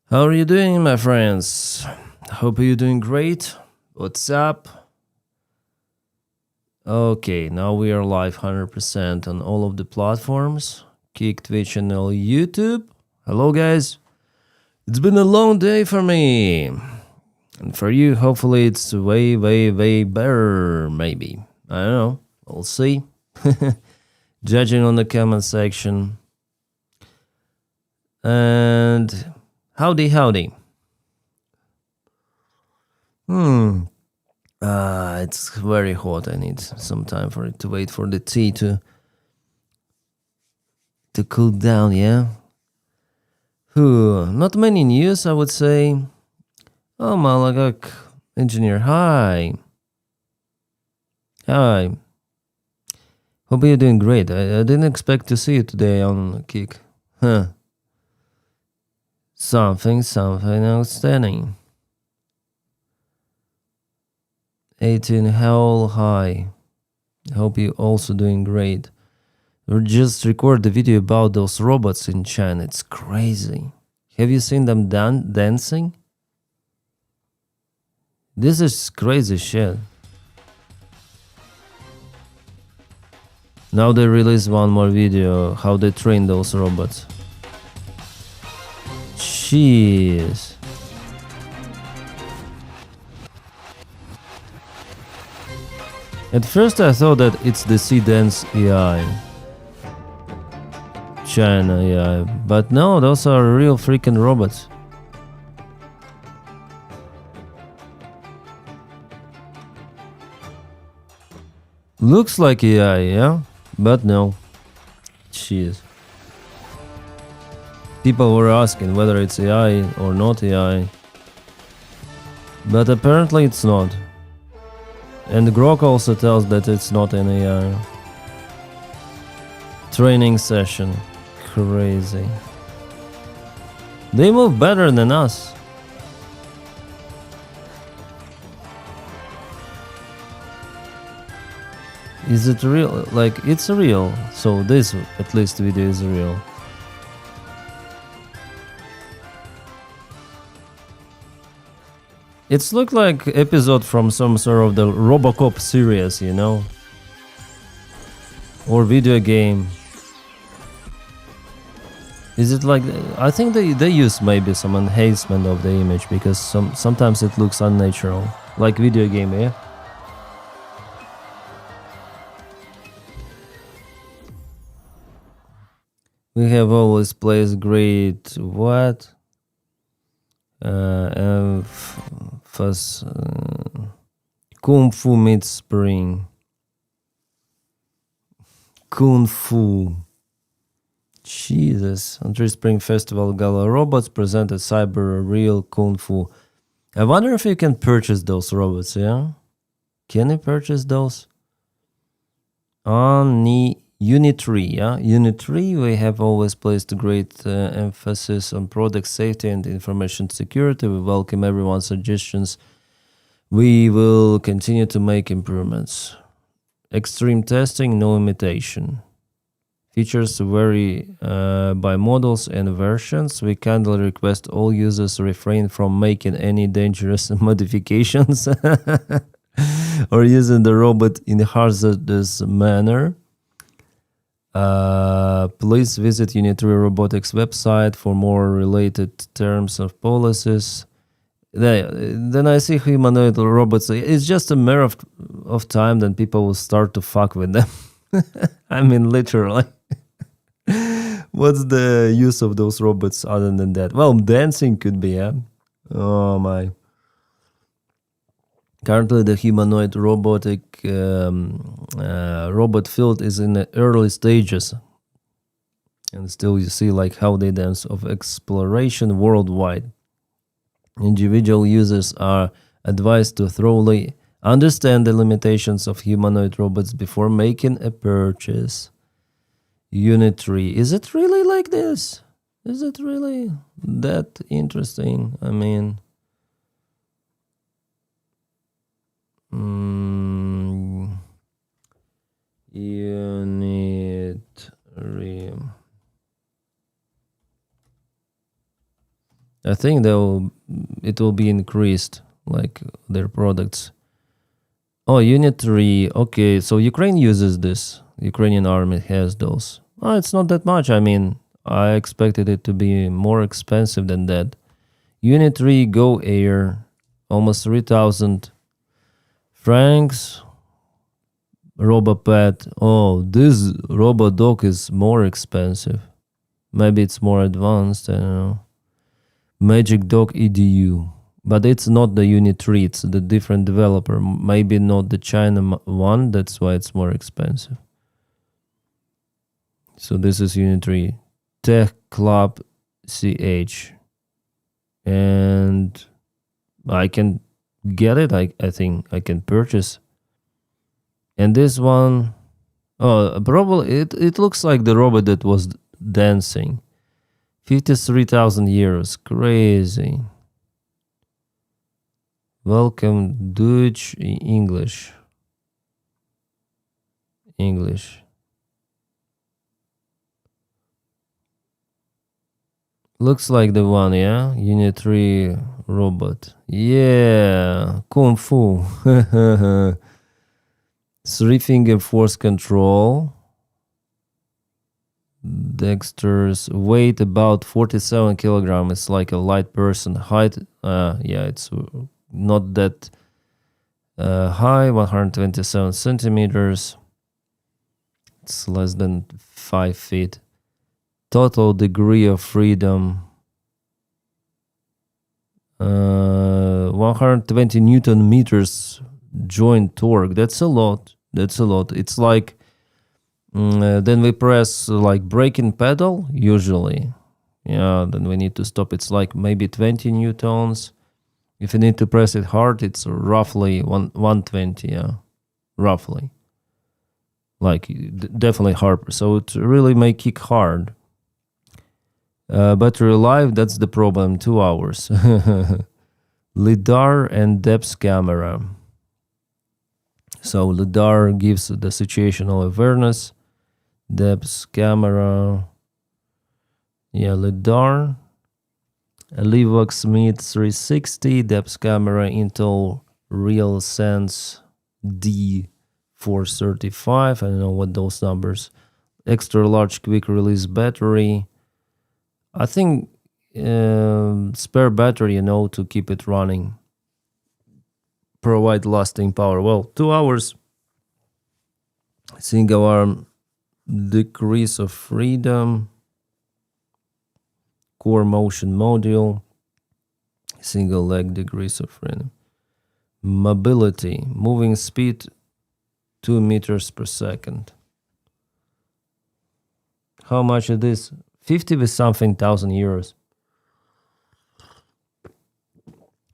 How are you doing, my friends? Hope you're doing great. What's up? Okay, now we are live 100% on all of the platforms. Kick, Twitch, and all YouTube. Hello, guys. It's been a long day for me. And for you, hopefully it's way, way, way better, maybe. I don't know. We'll see. Judging on the comment section. And howdy. It's very hot. I need some time for it to wait for the tea to cool down, yeah? Not many news, I would say. Oh, Malagak, engineer, hi. Hi. Hope you're doing great. I didn't expect to see you today on Kick. Huh. Something outstanding. 18 hell high. Hope you're also doing great. We just recorded the video about those robots in China. It's crazy. Have you seen them dancing? This is crazy shit. Now they release one more video how they train those robots. Jeez. At first I thought that it's the C-Dance AI. China AI. But no, those are real freaking robots. Looks like AI, yeah? But no. Jeez. People were asking whether it's AI or not AI. But apparently it's not. And Grok also tells that it's not an AI. Training session. Crazy. They move better than us. Is it real? Like, it's real. So this, at least, video is real. It's looked like episode from some sort of the Robocop series, you know? Or video game. Is it like... I think they use maybe some enhancement of the image because sometimes it looks unnatural. Like video game, yeah? We have always plays great... What? Kung Fu meets Spring. Kung Fu. Jesus. Andrei Spring Festival Gala robots presented cyber real Kung Fu. I wonder if you can purchase those robots, yeah? Can you purchase those? On the Unitree, yeah? Unitree, we have always placed great emphasis on product safety and information security. We welcome everyone's suggestions. We will continue to make improvements. Extreme testing, no imitation. Features vary by models and versions. We kindly request all users refrain from making any dangerous modifications or using the robot in a hazardous manner. Please visit Unitree Robotics website for more related terms of policies. Then I see humanoid robots. It's just a matter of time then people will start to fuck with them. I mean, literally. What's the use of those robots other than that? Well, dancing could be, yeah. Oh my. Currently, the humanoid robot field is in the early stages. And still you see like how they dance of exploration worldwide. Individual users are advised to thoroughly understand the limitations of humanoid robots before making a purchase. Unitree. Is it really like this? Is it really that interesting? I mean... Unitree. I think it will be increased, like their products. Oh, Unitree. Okay, so Ukraine uses this. Ukrainian army has those. Oh, it's not that much. I mean, I expected it to be more expensive than that. Unitree Go Air, almost 3,000 francs. Robopet. Oh, this Robodog is more expensive. Maybe it's more advanced. I don't know. Magic Dog EDU. But it's not the Unitree, it's the different developer. Maybe not the China one, that's why it's more expensive. So this is Unitree. Tech Club CH. And I can get it, I think I can purchase. And this one, oh, probably it looks like the robot that was dancing. 53,000 euros, crazy. Welcome, Deutsch, English. Looks like the one, yeah? Unitree robot. Yeah, Kung Fu. 3-finger force control. Dexter's weight about 47 kilograms. It's like a light person. Height, yeah, it's not that high, 127 centimeters. It's less than 5 feet. Total degree of freedom, 120 Newton meters joint torque. That's a lot. It's like then we press like braking pedal usually. Yeah, then we need to stop. It's like maybe 20 newtons. If you need to press it hard, it's roughly 120. Yeah, roughly. Like definitely hard. So it really may kick hard. Battery life, that's the problem. 2 hours. LiDAR and depth camera. So LiDAR gives the situational awareness. Depth camera. Yeah, LiDAR. Livox Meet 360. Depth camera Intel RealSense D435. I don't know what those numbers. Extra large quick release battery. I think spare battery, to keep it running. Provide lasting power. Well, 2 hours. Single arm decrease of freedom. Core motion module. Single leg decrease of freedom. Mobility. Moving speed 2 meters per second. How much it is? 50 with something thousand euros.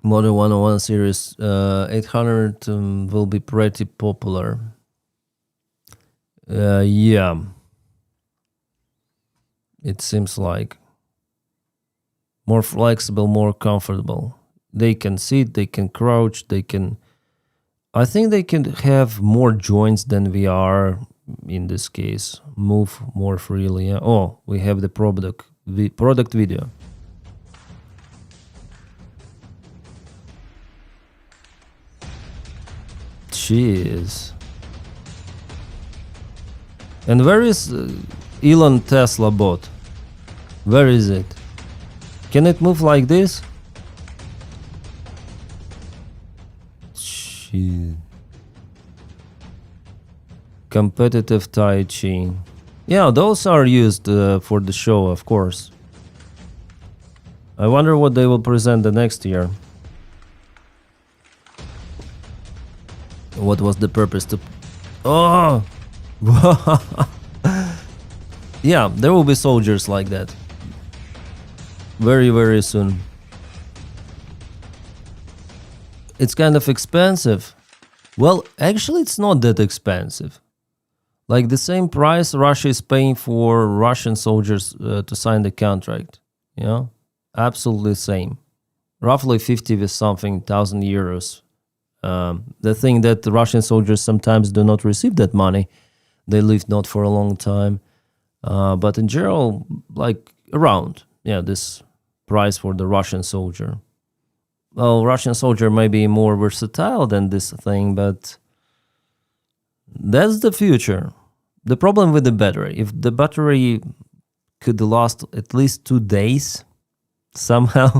Model 101 series 800 will be pretty popular. Yeah. It seems like more flexible, more comfortable. They can sit, they can crouch, I think they can have more joints than we are in this case. Move more freely. Yeah. Oh, we have the product video. Jeez. And where is Elon Tesla bot? Where is it? Can it move like this? Shit. Competitive Tai Chi. Yeah, those are used for the show, of course. I wonder what they will present the next year. What was the purpose to... Oh! Yeah, there will be soldiers like that. Very, very soon. It's kind of expensive. Well, actually, it's not that expensive. Like the same price Russia is paying for Russian soldiers to sign the contract. Yeah, absolutely same. Roughly 50 with something thousand euros. The thing that the Russian soldiers sometimes do not receive that money. They live not for a long time. But in general, like around, yeah, this price for the Russian soldier. Well, Russian soldier may be more versatile than this thing, but that's the future. The problem with the battery, if the battery could last at least 2 days somehow,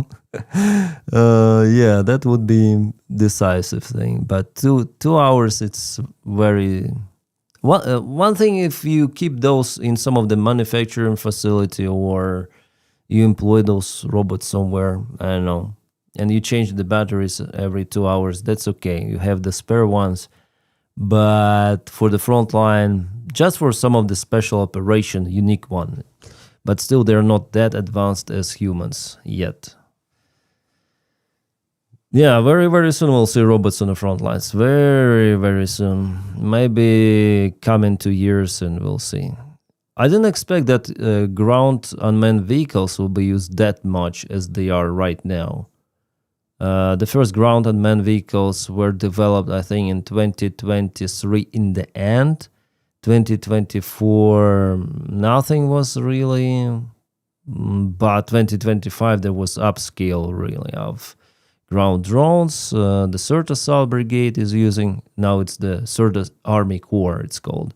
yeah, that would be decisive thing. But 2 hours, it's very... One thing, if you keep those in some of the manufacturing facility or you employ those robots somewhere, I don't know, and you change the batteries every 2 hours, that's okay. You have the spare ones. But for the front line, just for some of the special operation, unique one. But still, they're not that advanced as humans yet. Yeah, very, very soon we'll see robots on the front lines. Very, very soon. Maybe come in 2 years and we'll see. I didn't expect that ground unmanned vehicles will be used that much as they are right now. The first ground unmanned vehicles were developed, I think, in 2023 in the end. 2024, nothing was really, but 2025 there was upscale really of ground drones. The Certa Assault Brigade is using, now it's the Certa Army Corps it's called.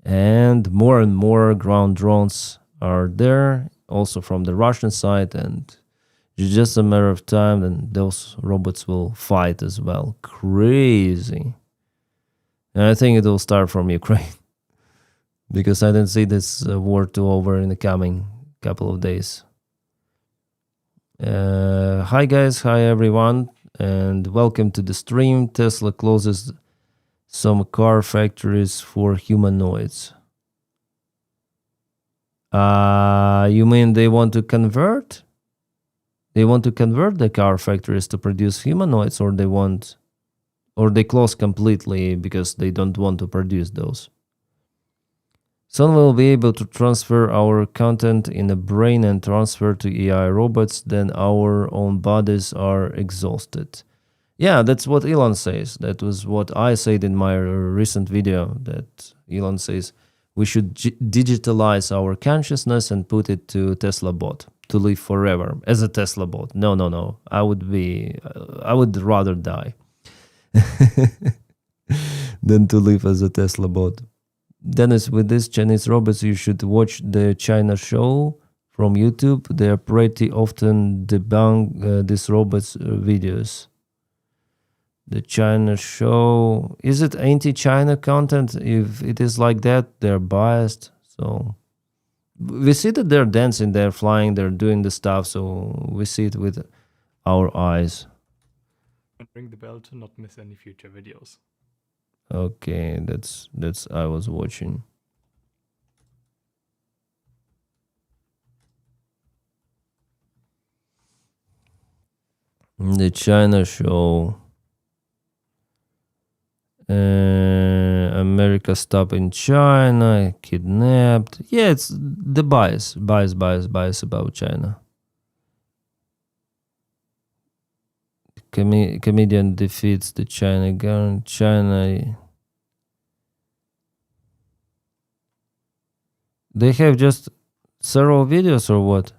And more ground drones are there, also from the Russian side, and it's just a matter of time and those robots will fight as well. Crazy. And I think it will start from Ukraine because I don't see this war to over in the coming couple of days. Hi guys, hi everyone, and welcome to the stream. Tesla closes some car factories for humanoids. You mean they want to convert? They want to convert the car factories to produce humanoids, or they close completely because they don't want to produce those. Soon we'll be able to transfer our content in the brain and transfer to AI robots, then our own bodies are exhausted. Yeah, that's what Elon says. That was what I said in my recent video, that Elon says we should digitalize our consciousness and put it to Tesla bot to live forever as a Tesla bot. No. I would rather die than to live as a Tesla bot. Dennis, with these Chinese robots, you should watch the China show from YouTube. They are pretty often debunk these robots videos. The China show, is it anti-China content? If it is like that, they're biased. So we see that they're dancing, they're flying, they're doing the stuff. So we see it with our eyes. And ring the bell to not miss any future videos. Okay, that's I was watching. The China show. America stopped in China, kidnapped. Yeah, it's the bias about China. Comedian defeats the China government. China. They have just several videos or what?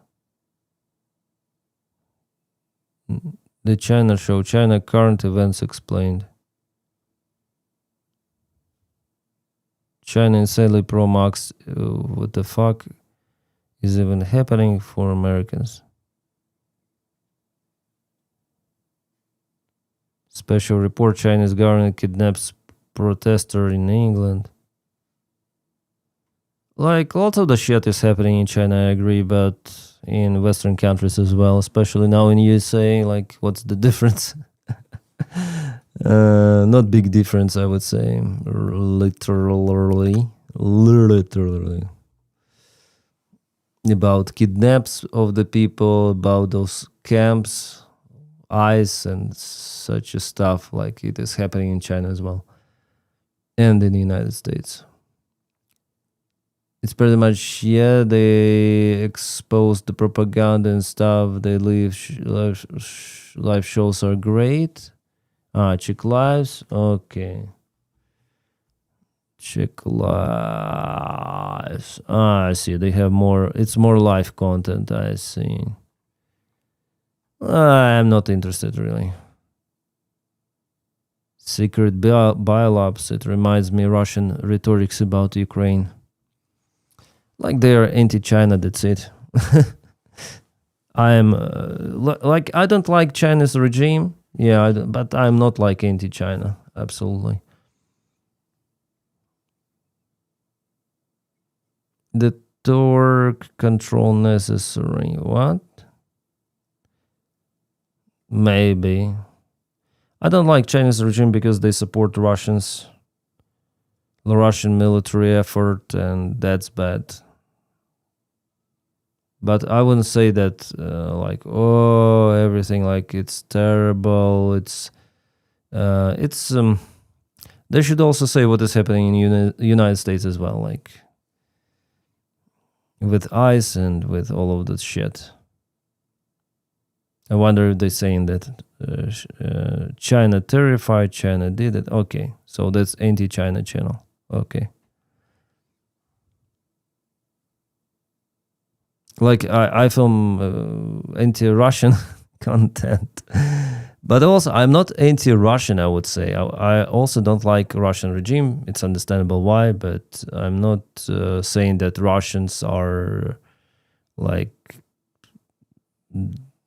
The China show, China current events explained. China insanely pro-Max. What the fuck is even happening for Americans? Special report, Chinese government kidnaps protester in England. Like, lots of the shit is happening in China, I agree, but in Western countries as well, especially now in USA, like, what's the difference? Not big difference, I would say. Literally. About kidnaps of the people, about those camps, ICE and such stuff, like it is happening in China as well. And in the United States. It's pretty much, yeah, they expose the propaganda and stuff. They live shows are great. Check lives. Okay. Check lives. I see. They have more. It's more live content. I see. I'm not interested really. Secret biolabs. It reminds me Russian rhetorics about Ukraine. Like they are anti-China. That's it. I'm like I don't like China's regime. Yeah, but I'm not like anti-China. Absolutely. The torque control necessary. What? Maybe. I don't like Chinese regime because they support Russians, the Russian military effort, and that's bad. But I wouldn't say that like everything like it's terrible. It's they should also say what is happening in United States as well, like with ICE and with all of this shit. I wonder if they're saying that China terrified, China did it. Okay, so that's anti-China channel. Okay. Like I film anti-Russian content, but also I'm not anti-Russian. I would say I also don't like Russian regime. It's understandable why, but I'm not saying that Russians are like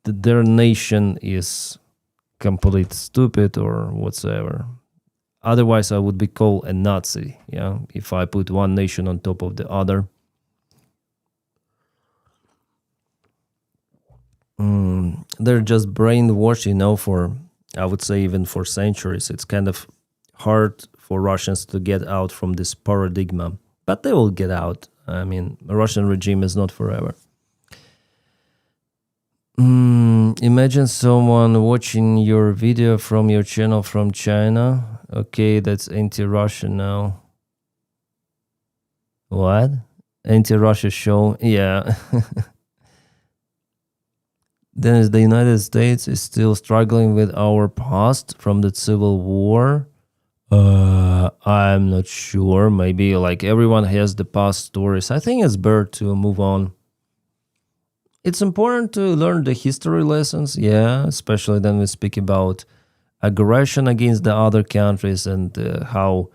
their nation is complete stupid or whatsoever. Otherwise, I would be called a Nazi. Yeah, if I put one nation on top of the other. They're just brainwashed, for, I would say, even for centuries. It's kind of hard for Russians to get out from this paradigm, but they will get out. I mean, the Russian regime is not forever. Imagine someone watching your video from your channel from China. Okay, that's anti-Russian now. What? Anti-Russia show? Yeah. Then the United States is still struggling with our past from the Civil War. I'm not sure. Maybe like everyone has the past stories. I think it's better to move on. It's important to learn the history lessons, yeah, especially when we speak about aggression against the other countries and how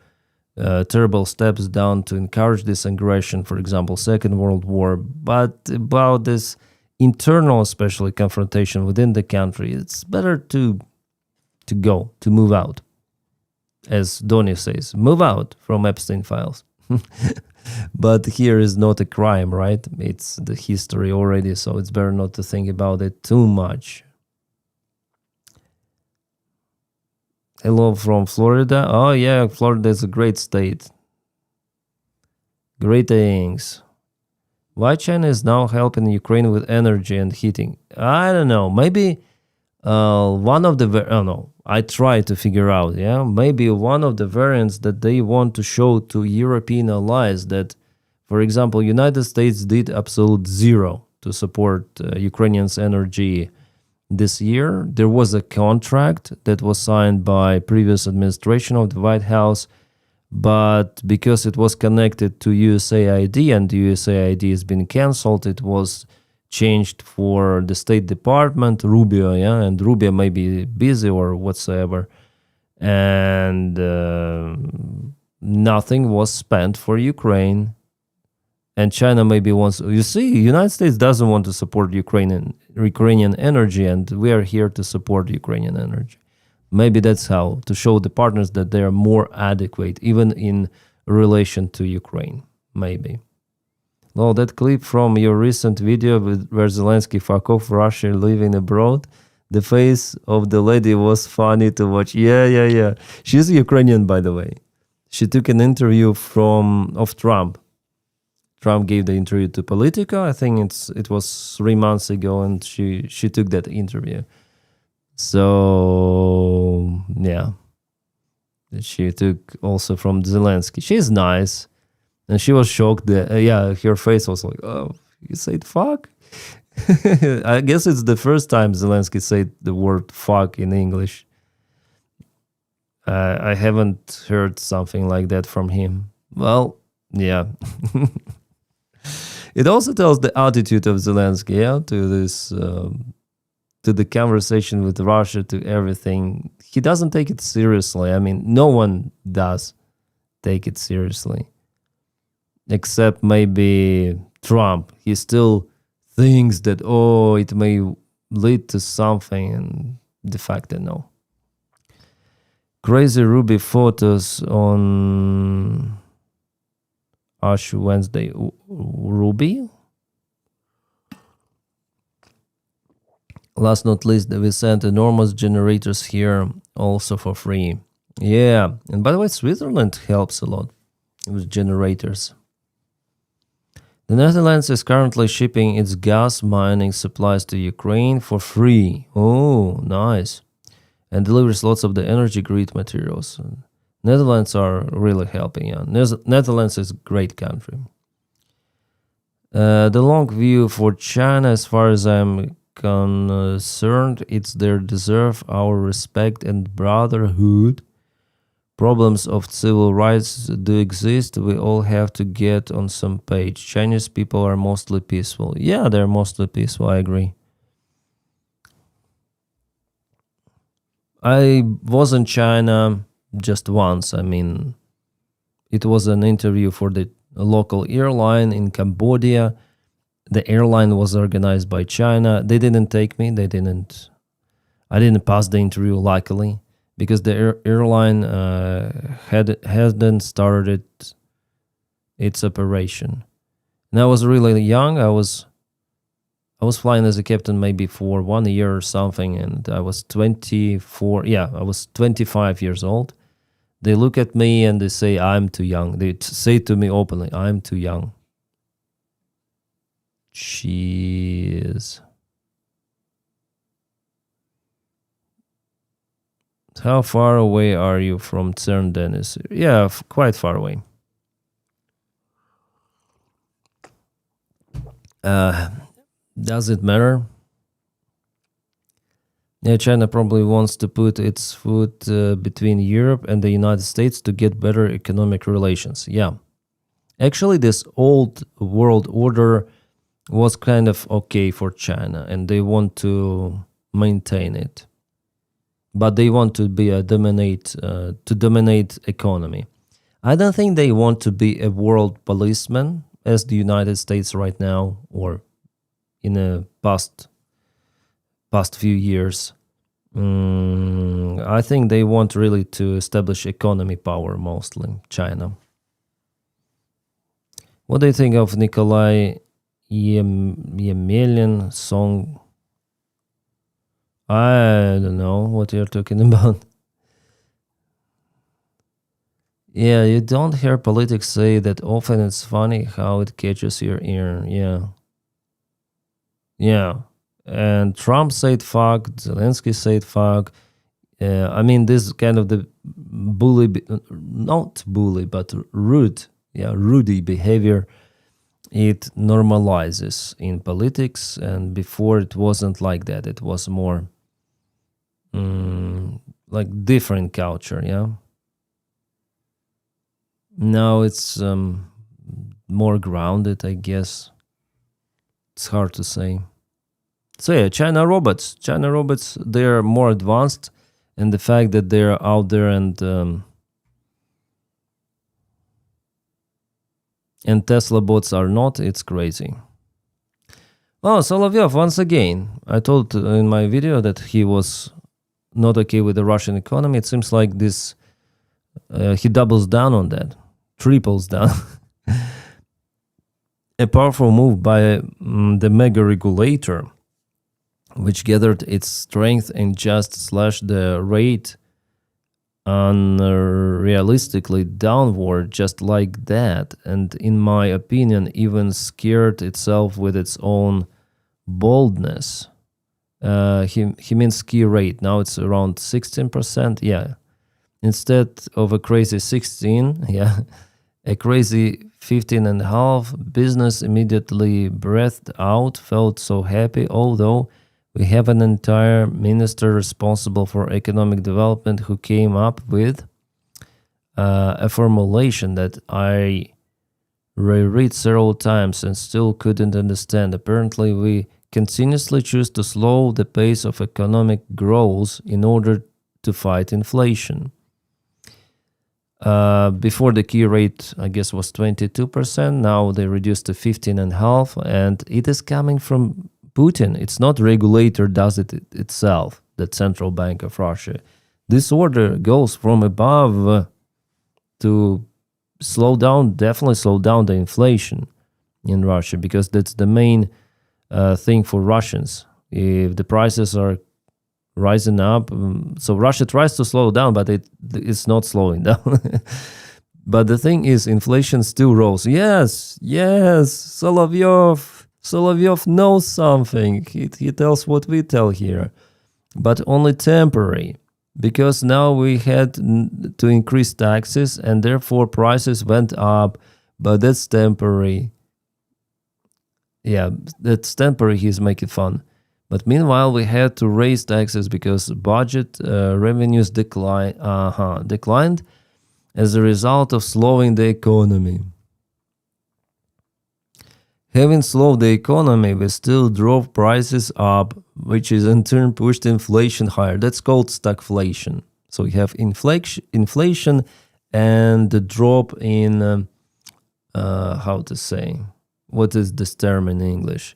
terrible steps done to encourage this aggression, for example, Second World War. But about this internal, especially confrontation within the country, it's better to move out. As Denys says, move out from Epstein files. But here is not a crime, right? It's the history already, so it's better not to think about it too much. Hello from Florida. Oh yeah, Florida is a great state. Greetings. Why China is now helping Ukraine with energy and heating? I don't know. Maybe one of the I try to figure out. Yeah, maybe one of the variants that they want to show to European allies that, for example, United States did absolute zero to support Ukrainians' energy this year. There was a contract that was signed by previous administration of the White House, but because it was connected to USAID and the USAID has been canceled, it was changed for the State Department, Rubio, yeah, and Rubio may be busy or whatsoever, and nothing was spent for Ukraine. And China maybe wants, you see, United States doesn't want to support Ukrainian energy, and we are here to support Ukrainian energy. Maybe that's how, to show the partners that they are more adequate, even in relation to Ukraine, maybe. Well, that clip from your recent video where Zelensky fuck off Russia living abroad, the face of the lady was funny to watch. Yeah. She's Ukrainian, by the way. She took an interview of Trump. Trump gave the interview to Politico. I think it was 3 months ago, and she took that interview. So, yeah. She took also from Zelensky. She's nice. And she was shocked that, her face was like, oh, you said fuck? I guess it's the first time Zelensky said the word fuck in English. I haven't heard something like that from him. Well, yeah. It also tells the attitude of Zelensky, to this to the conversation with Russia, to everything. He doesn't take it seriously. I mean, no one does take it seriously, except maybe Trump. He still thinks that, oh, it may lead to something, and de facto, no. Crazy Ruby photos on Ash Wednesday. Ruby? Last not least, we sent enormous generators here also for free. Yeah, and by the way, Switzerland helps a lot with generators. The Netherlands is currently shipping its gas mining supplies to Ukraine for free. Oh, nice. And delivers lots of the energy grid materials. Netherlands are really helping. Yeah. Netherlands is a great country. The long view for China, as far as I'm concerned, it's their deserve our respect and brotherhood. Problems of civil rights do exist. We all have to get on some page. Chinese people are mostly peaceful. Yeah, they're mostly peaceful. I agree. I was in China just once. I mean, it was an interview for the local airline in Cambodia. The airline was organized by China. They didn't take me. I didn't pass the interview, luckily, because the airline hadn't started its operation. And I was really young. I was flying as a captain maybe for 1 year or something, and I was 24. Yeah, I was 25 years old. They look at me and they say, I'm too young. They say to me openly, I'm too young. Jeez. How far away are you from CERN, Denys? Yeah, quite far away. Does it matter? Yeah, China probably wants to put its foot between Europe and the United States to get better economic relations. Yeah. Actually, this old world order was kind of okay for China, and they want to maintain it. But they want to be dominate economy. I don't think they want to be a world policeman as the United States right now, or in the past few years. I think they want really to establish economy power, mostly China. What do you think of Nikolai Yemelin song? I don't know what you're talking about. Yeah, you don't hear politics say that often. It's funny how it catches your ear. Yeah. Yeah. And Trump said fuck, Zelensky said fuck. I mean, this kind of the not bully, but rudy behavior, it normalizes in politics. And before it wasn't like that. It was more like different culture, yeah. Now it's more grounded, I guess. It's hard to say. So yeah, China robots, they're more advanced, and the fact that they're out there and Tesla bots are not, it's crazy. Oh, Solovyov, once again, I told in my video that he was not okay with the Russian economy. It seems like this, he doubles down on that, triples down. A powerful move by the mega regulator, which gathered its strength and just slashed the rate unrealistically downward just like that, and in my opinion even scared itself with its own boldness. He means key rate. Now it's around 16%. Yeah, instead of a crazy 16, yeah, a crazy 15.5. Business immediately breathed out, felt so happy, although we have an entire minister responsible for economic development who came up with a formulation that I reread several times and still couldn't understand. Apparently, we continuously choose to slow the pace of economic growth in order to fight inflation. Before the key rate, I guess, was 22%. Now they reduced to 15.5%, and it is coming from Putin. It's not regulator does it itself, the Central Bank of Russia. This order goes from above to definitely slow down the inflation in Russia, because that's the main thing for Russians. If the prices are rising up, so Russia tries to slow down, but it's not slowing down. But the thing is, inflation still rose. Yes, Solovyov knows something. He tells what we tell here, but only temporary, because now we had to increase taxes and therefore prices went up, but that's temporary. Yeah, that's temporary, he's making fun. But meanwhile, we had to raise taxes because budget revenues declined as a result of slowing the economy. Having slowed the economy, we still drove prices up, which is in turn pushed inflation higher. That's called stagflation. So we have inflation and the drop in, what is this term in English?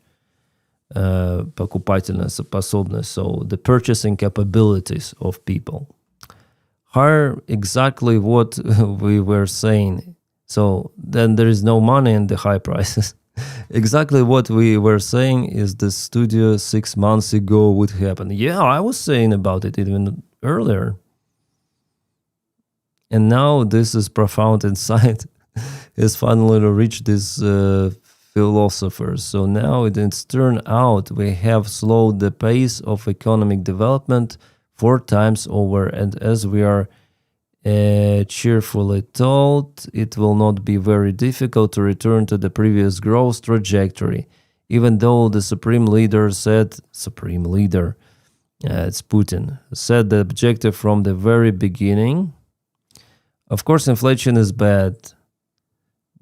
Покупательная способность, so the purchasing capabilities of people. Are exactly what we were saying. So then there is no money in the high prices. Exactly what we were saying is the studio 6 months ago would happen. Yeah, I was saying about it even earlier. And now this is profound insight has finally reached this philosophers. So now it's turned out we have slowed the pace of economic development 4 times over, and as we are cheerfully told, it will not be very difficult to return to the previous growth trajectory, even though the it's Putin, said the objective from the very beginning. Of course, inflation is bad,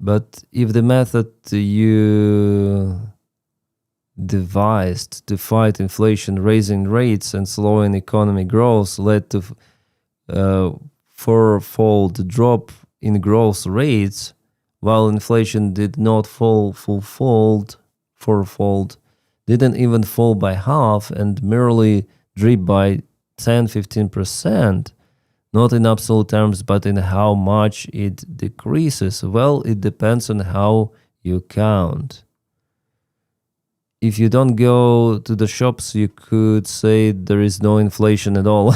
but if the method you devised to fight inflation, raising rates and slowing economic growth, led to fourfold drop in growth rates, while inflation did not fall fourfold, didn't even fall by half, and merely dropped by 10-15%, not in absolute terms, but in how much it decreases. Well, it depends on how you count. If you don't go to the shops, you could say there is no inflation at all.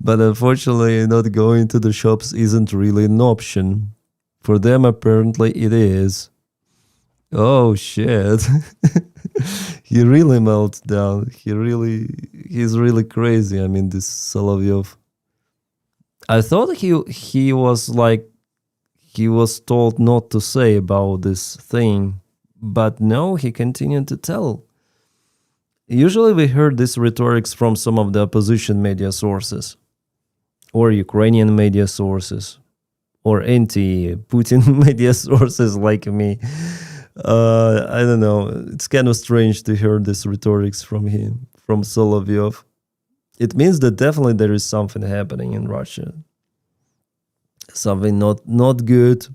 But unfortunately, not going to the shops isn't really an option. For them, apparently, it is. Oh, shit. He really melts down. He's really crazy. I mean, this Solovyov. I thought he was told not to say about this thing, but no, he continued to tell. Usually we heard this rhetorics from some of the opposition media sources, or Ukrainian media sources, or anti-Putin media sources like me. I don't know. It's kind of strange to hear this rhetorics from him, from Solovyov. It means that definitely there is something happening in Russia. Something not good.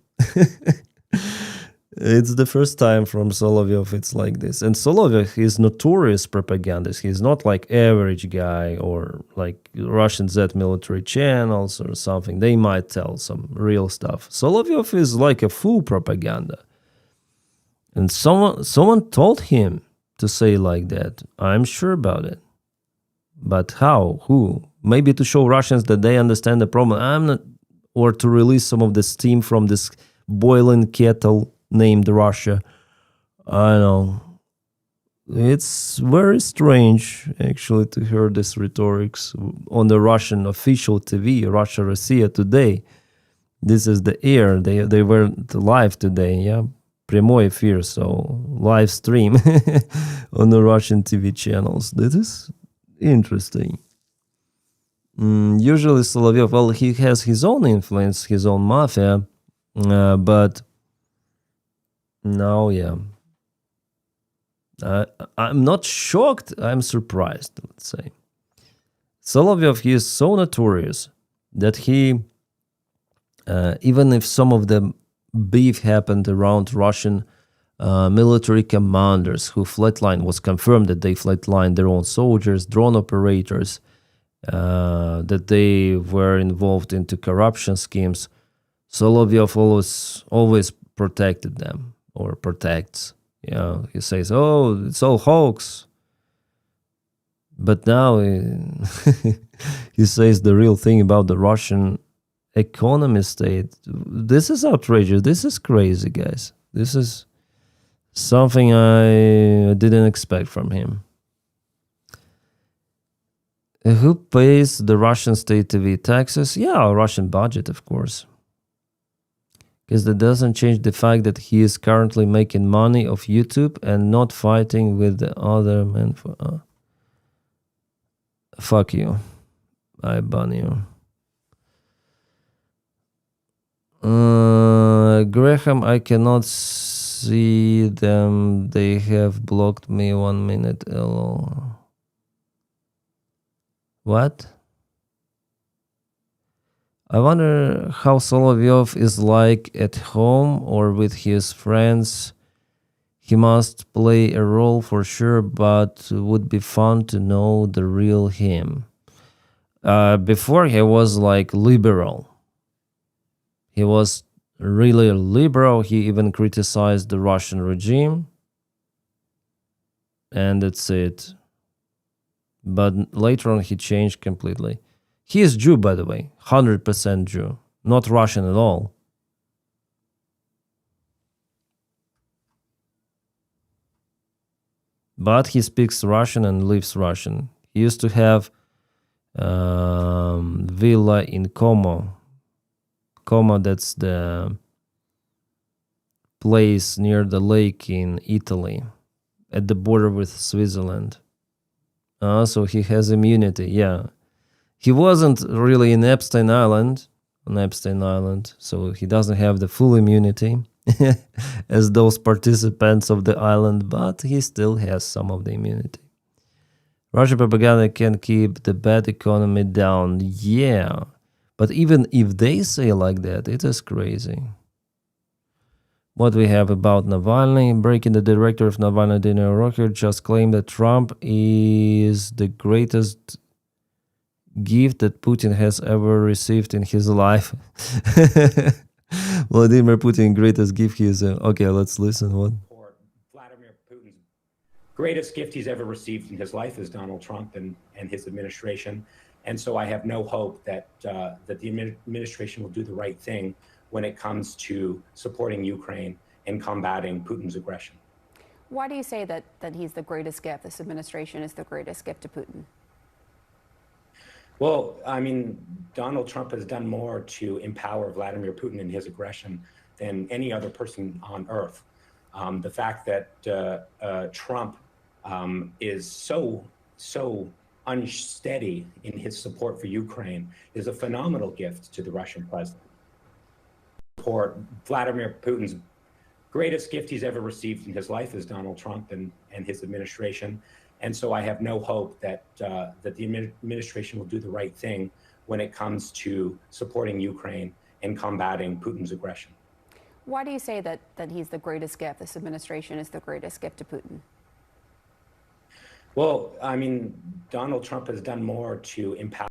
It's the first time from Solovyov it's like this. And Solovyov is notorious propagandist. He's not like average guy or like Russian Z military channels or something. They might tell some real stuff. Solovyov is like a full propaganda. And someone told him to say like that. I'm sure about it. But how? Who? Maybe to show Russians that they understand the problem. Or to release some of the steam from this boiling kettle named Russia. I know. It's very strange, actually, to hear this rhetorics on the Russian official TV, Russia Russia Today. This is the air. They were live today, yeah? Прямой эфир, so live stream on the Russian TV channels. That is interesting. Usually Solovyov, well, he has his own influence, his own mafia, but now, yeah. I'm not shocked. I'm surprised, let's say. Solovyov, he is so notorious that he, even if some of the beef happened around Russian military commanders who flatlined, was confirmed that they flatlined their own soldiers, drone operators, that they were involved into corruption schemes. Solovyov always protected them, or protects. He says, "Oh, it's all hoax." But now he says the real thing about the Russian economy state. This is outrageous. This is crazy, guys. This is something I didn't expect from him. Who pays the Russian state TV taxes? Yeah, Russian budget, of course. Because that doesn't change the fact that he is currently making money off YouTube and not fighting with the other men for... fuck you. I ban you. Graham, I cannot see them. They have blocked me 1 minute. LOL. What? I wonder how Solovyov is like at home or with his friends. He must play a role for sure, but would be fun to know the real him. Before he was like liberal. He was really liberal. He even criticized the Russian regime. And that's it. But later on he changed completely. He is Jew, by the way. 100% Jew. Not Russian at all. But he speaks Russian and lives Russian. He used to have villa in Como. Como, that's the place near the lake in Italy, at the border with Switzerland. So he has immunity, yeah. He wasn't really in Epstein Island, so he doesn't have the full immunity as those participants of the island, but he still has some of the immunity. Russian propaganda can keep the bad economy down. Yeah, but even if they say like that, it is crazy. What we have about Navalny, breaking the director of Navalny dinner record, just claimed that Trump is the greatest gift that Putin has ever received in his life. Vladimir Putin, greatest gift he is. Okay, let's listen. What? Vladimir Putin's greatest gift he's ever received in his life is Donald Trump and his administration. And so I have no hope that that the administration will do the right thing when it comes to supporting Ukraine and combating Putin's aggression. Why do you say that he's the greatest gift? This administration is the greatest gift to Putin? Well, I mean, Donald Trump has done more to empower Vladimir Putin in his aggression than any other person on earth. The fact that Trump is so unsteady in his support for Ukraine is a phenomenal gift to the Russian president. For Vladimir Putin's greatest gift he's ever received in his life is Donald Trump and his administration. And so I have no hope that that the administration will do the right thing when it comes to supporting Ukraine and combating Putin's aggression. Why do you say that he's the greatest gift? This administration is the greatest gift to Putin? Well, I mean, Donald Trump has done more to empower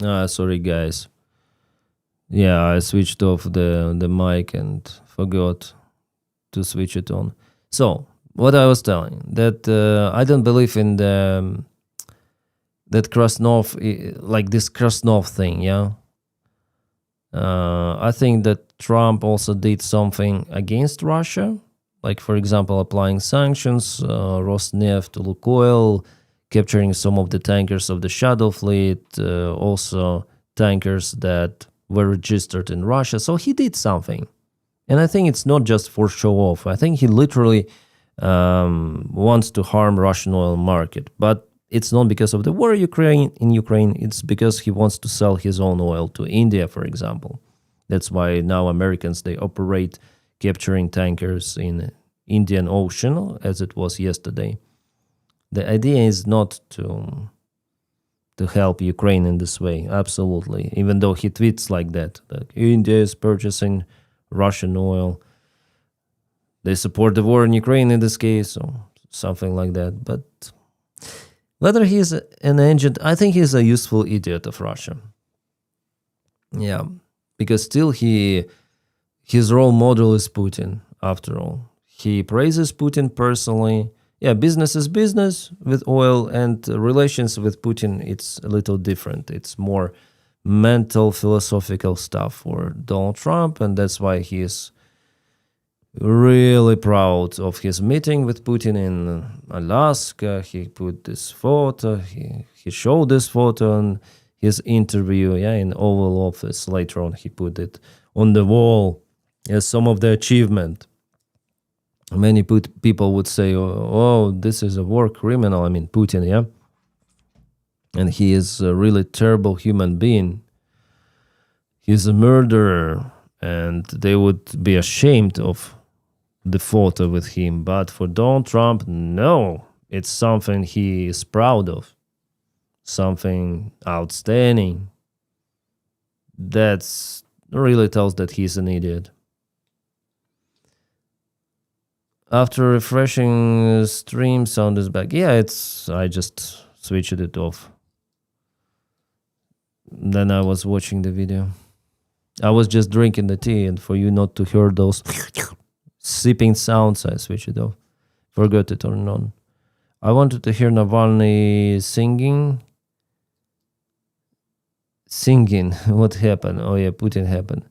Sorry, guys. Yeah, I switched off the mic and forgot to switch it on. So, what I was telling, that I don't believe in the that Krasnov, like this Krasnov thing, yeah? I think that Trump also did something against Russia, like, for example, applying sanctions, Rosneft to Lukoil, capturing some of the tankers of the Shadow Fleet, also tankers that were registered in Russia. So he did something. And I think it's not just for show off. I think he literally wants to harm Russian oil market. But it's not because of the war in Ukraine. It's because he wants to sell his own oil to India, for example. That's why now Americans, they operate capturing tankers in Indian Ocean, as it was yesterday. The idea is not to help Ukraine in this way, absolutely. Even though he tweets like that India is purchasing Russian oil. They support the war in Ukraine in this case, or something like that. But whether he's an agent, I think he's a useful idiot of Russia. Yeah, because still his role model is Putin, after all. He praises Putin personally. Yeah, business is business with oil, and relations with Putin, it's a little different. It's more mental, philosophical stuff for Donald Trump, and that's why he is really proud of his meeting with Putin in Alaska. He put this photo, he showed this photo in his interview, in Oval Office. Later on, he put it on the wall as some of the achievement. Many people would say, oh, this is a war criminal. I mean, Putin, yeah? And he is a really terrible human being. He's a murderer, and they would be ashamed of the photo with him. But for Donald Trump, no. It's something he is proud of. Something outstanding. That's really tells that he's an idiot. After refreshing, stream sound is back. Yeah, I just switched it off. Then I was watching the video. I was just drinking the tea, and for you not to hear those sipping sounds, I switched it off. Forgot to turn it on. I wanted to hear Navalny singing. What happened? Oh yeah, Putin happened.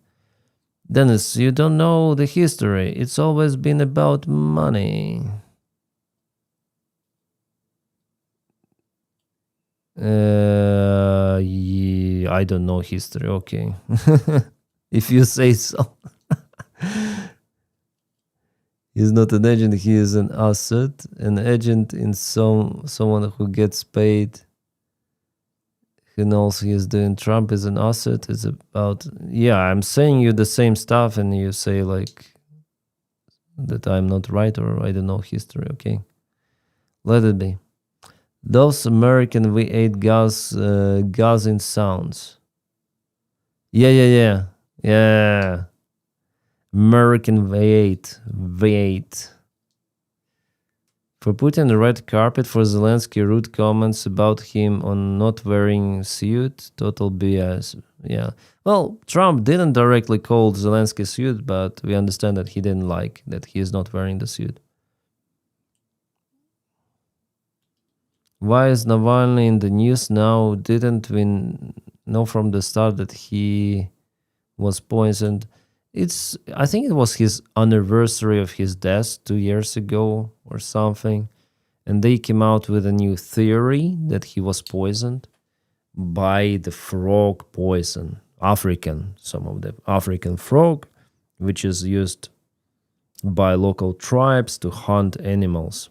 Denys, you don't know the history. It's always been about money. Yeah, I don't know history. Okay. If you say so. He's not an agent, he is an asset. An agent in someone who gets paid, who knows he is doing. Trump is an asset. It's about, I'm saying you the same stuff and you say like that I'm not right or I don't know history, okay? Let it be. Those American V8 gassing sounds. Yeah. American V8. For Putin, the red carpet. For Zelensky, rude comments about him on not wearing suit. Total BS. Yeah. Well, Trump didn't directly call Zelensky suit, but we understand that he didn't like that he is not wearing the suit. Why is Navalny in the news now? Didn't we know from the start that he was poisoned? I think it was his anniversary of his death 2 years ago or something. And they came out with a new theory that he was poisoned by the frog poison. Some of the African frog, which is used by local tribes to hunt animals.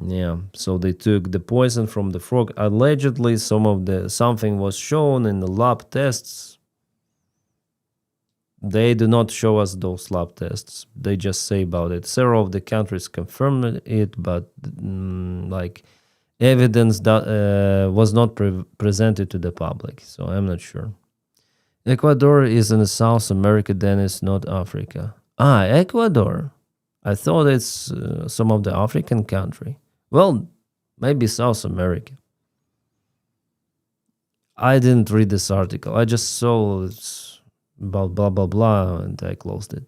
Yeah, so they took the poison from the frog. Allegedly, something was shown in the lab tests. They do not show us those lab tests. They just say about it. Several of the countries confirmed it, but evidence that was not presented to the public. So I'm not sure. Ecuador is in South America, Denys, not Africa. Ecuador. I thought it's some of the African country. Well, maybe South America. I didn't read this article. I just saw it's about blah blah blah, and I closed it.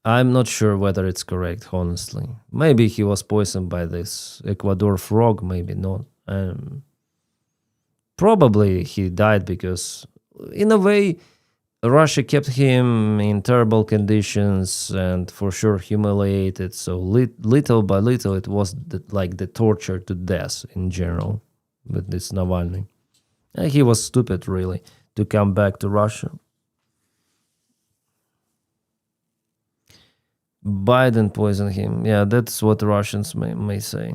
I'm not sure whether it's correct, honestly. Maybe he was poisoned by this Ecuador frog, maybe not. Probably he died because, in a way, Russia kept him in terrible conditions and for sure humiliated. So little by little, it was like the torture to death in general with this Navalny. And he was stupid, really, to come back to Russia. Biden poisoned him. Yeah, that's what Russians may say.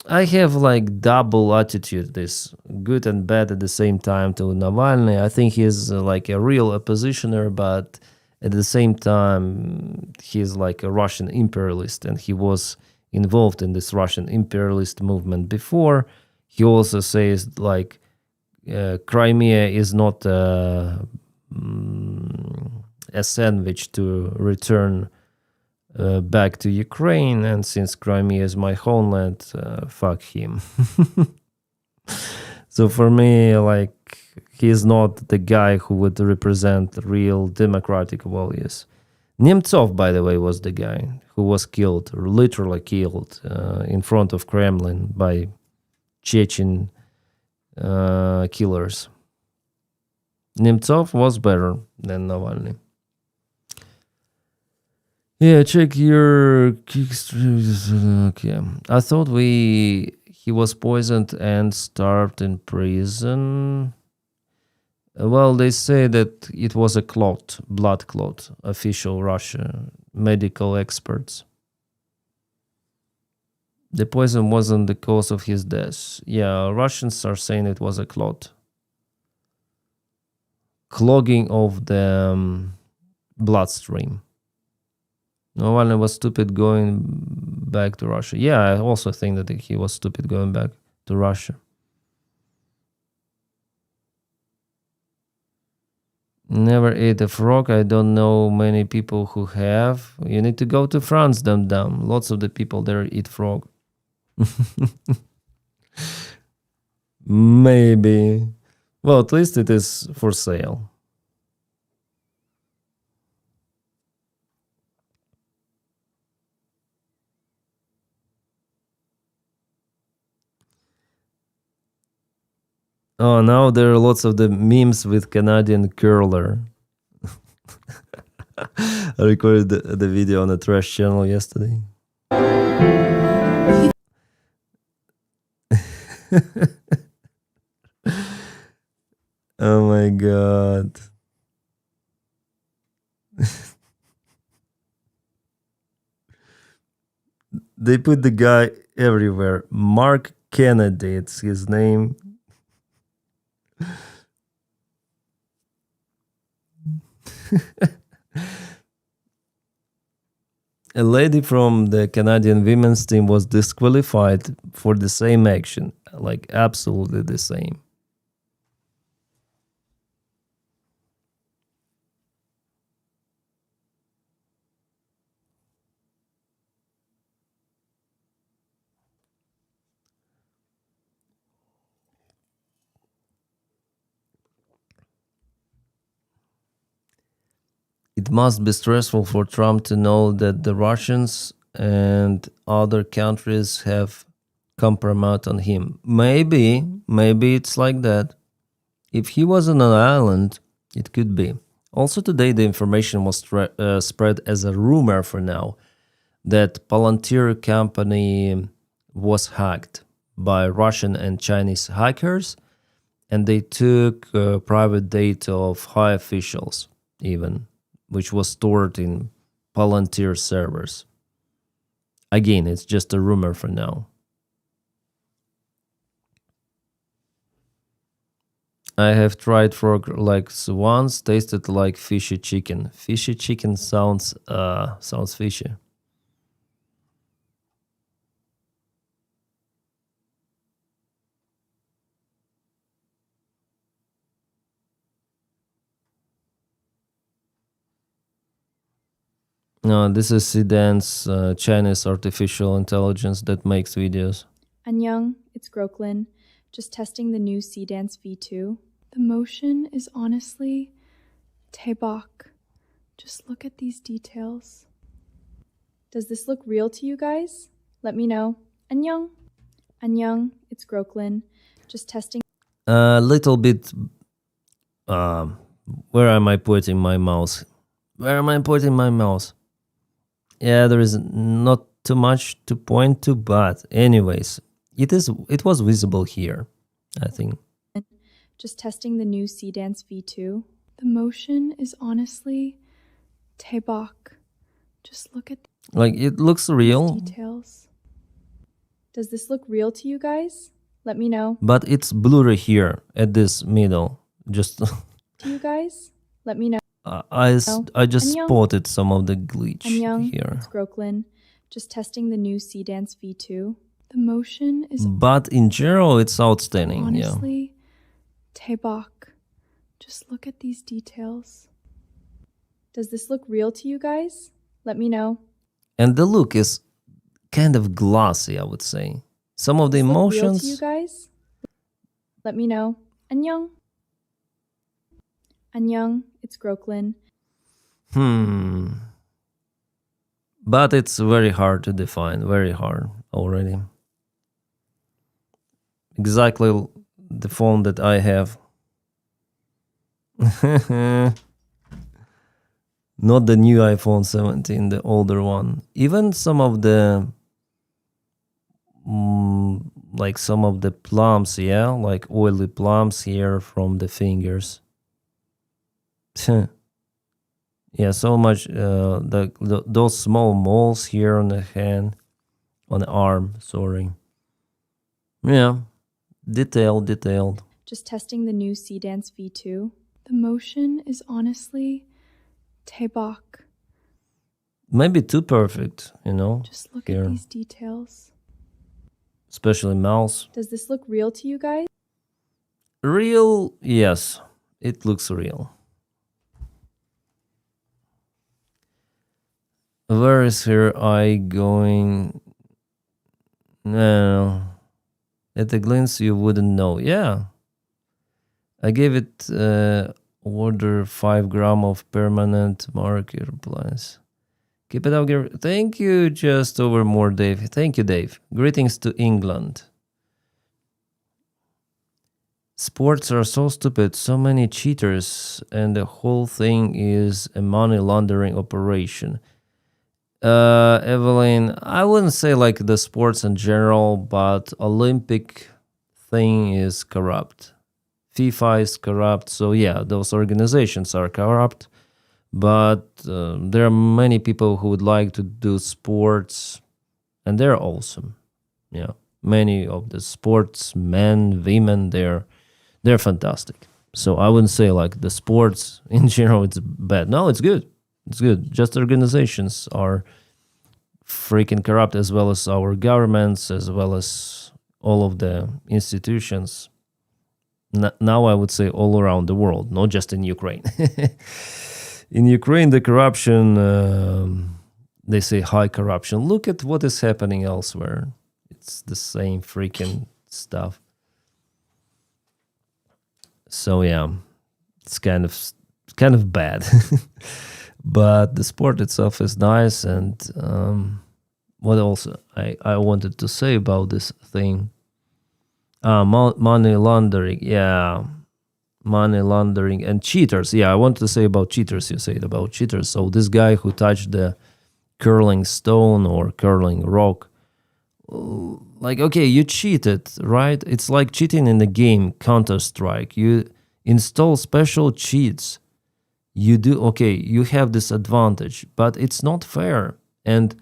I have like double attitude, this good and bad at the same time to Navalny. I think he's like a real oppositioner, but at the same time, he's like a Russian imperialist, and he was involved in this Russian imperialist movement before. He also says like Crimea is not a sandwich to return back to Ukraine, and since Crimea is my homeland, fuck him. So for me, like, he's not the guy who would represent real democratic values. Nemtsov, by the way, was the guy who was killed, literally killed, in front of Kremlin by Chechen killers. Nemtsov was better than Navalny. Yeah, check your okay. I thought he was poisoned and starved in prison. Well, they say that it was a clot, blood clot, official Russia medical experts. The poison wasn't the cause of his death. Yeah, Russians are saying it was a clot. Clogging of the bloodstream. Navalny was stupid going back to Russia. Yeah, I also think that he was stupid going back to Russia. Never ate a frog. I don't know many people who have. You need to go to France, dumb. Lots of the people there eat frog. Maybe. Well, at least it is for sale. Oh, now there are lots of the memes with Canadian curler. I recorded the video on a trash channel yesterday. Oh my god. They put the guy everywhere. Mark Kennedy, it's his name. A lady from the Canadian women's team was disqualified for the same action. Like, absolutely the same. It must be stressful for Trump to know that the Russians and other countries have compromised on him. Maybe it's like that. If he was on an island, it could be. Also today, the information was spread as a rumor for now that Palantir company was hacked by Russian and Chinese hackers, and they took private data of high officials even, which was stored in Palantir servers. Again, it's just a rumor for now. I have tried frog legs once, tasted like fishy chicken. Fishy chicken sounds fishy. No, this is Sidan's Chinese artificial intelligence that makes videos. Annyeong, it's Groklin. Just testing the new Dance V2. The motion is honestly taebok. Just look at these details. Does this look real to you guys? Let me know. Annyeong. Annyeong, it's Groklin. Just testing. A little bit. Where am I putting my mouse? Where am I putting my mouse? Yeah, there is not too much to point to, but anyways, it was visible here, I think. Just testing the new Dance V2. The motion is honestly taebok. Just look at Like, it looks these real, details. Does this look real to you guys? Let me know. but it's blurry here at this middle. Just To you guys? Let me know. I just Annyeong. spotted some of the glitch Annyeong, here. it's Groklin. Just testing the new Dance V2. The motion is But in general, it's outstanding. Yeah. honestly taebok. Just look at these details. Does this look real to you guys? Let me know. And the look is kind of glossy, I would say. Some of the Does this look real to you emotions. guys? Let me know. Annyeong. Annyeong, it's Groklin. But it's very hard to define. Very hard already. Exactly the phone that I have. Not the new iPhone 17, the older one. Even some of the like some of the plums, yeah, like oily plums here from the fingers. Yeah, so much those small moles here on the hand, on the arm, sorry. Yeah, detailed. Just testing the new Dance V2. The motion is honestly taebok. Maybe too perfect, you know, Just look here. at these details. Especially mouse. Does this look real to you guys? Real, yes, it looks real. Where is her eye going? No. At a glance, you wouldn't know. Yeah. I gave it order 5 gram of permanent marker plus. Keep it up. Thank you, just over more, Dave. Thank you, Dave. Greetings to England. Sports are so stupid, so many cheaters, and the whole thing is a money laundering operation. Evelyn, I wouldn't say like the sports in general, but Olympic thing is corrupt. FIFA is corrupt, so yeah, those organizations are corrupt. But there are many people who would like to do sports, and they're awesome. Yeah, many of the sportsmen, women, they're fantastic. So I wouldn't say like the sports in general it's bad. No, it's good. It's good. Just organizations are freaking corrupt, as well as our governments, as well as all of the institutions. Now I would say all around the world, not just in Ukraine. In Ukraine, the corruption, they say high corruption. Look at what is happening elsewhere. It's the same freaking stuff. So yeah, it's kind of bad. But the sport itself is nice. And what else I wanted to say about this thing? Money laundering. Yeah, money laundering and cheaters. Yeah, I wanted to say about cheaters. You said about cheaters. So this guy who touched the curling stone or curling rock, like, okay, you cheated, right? It's like cheating in the game Counter-Strike. You install special cheats. You do, okay, you have this advantage, but it's not fair. And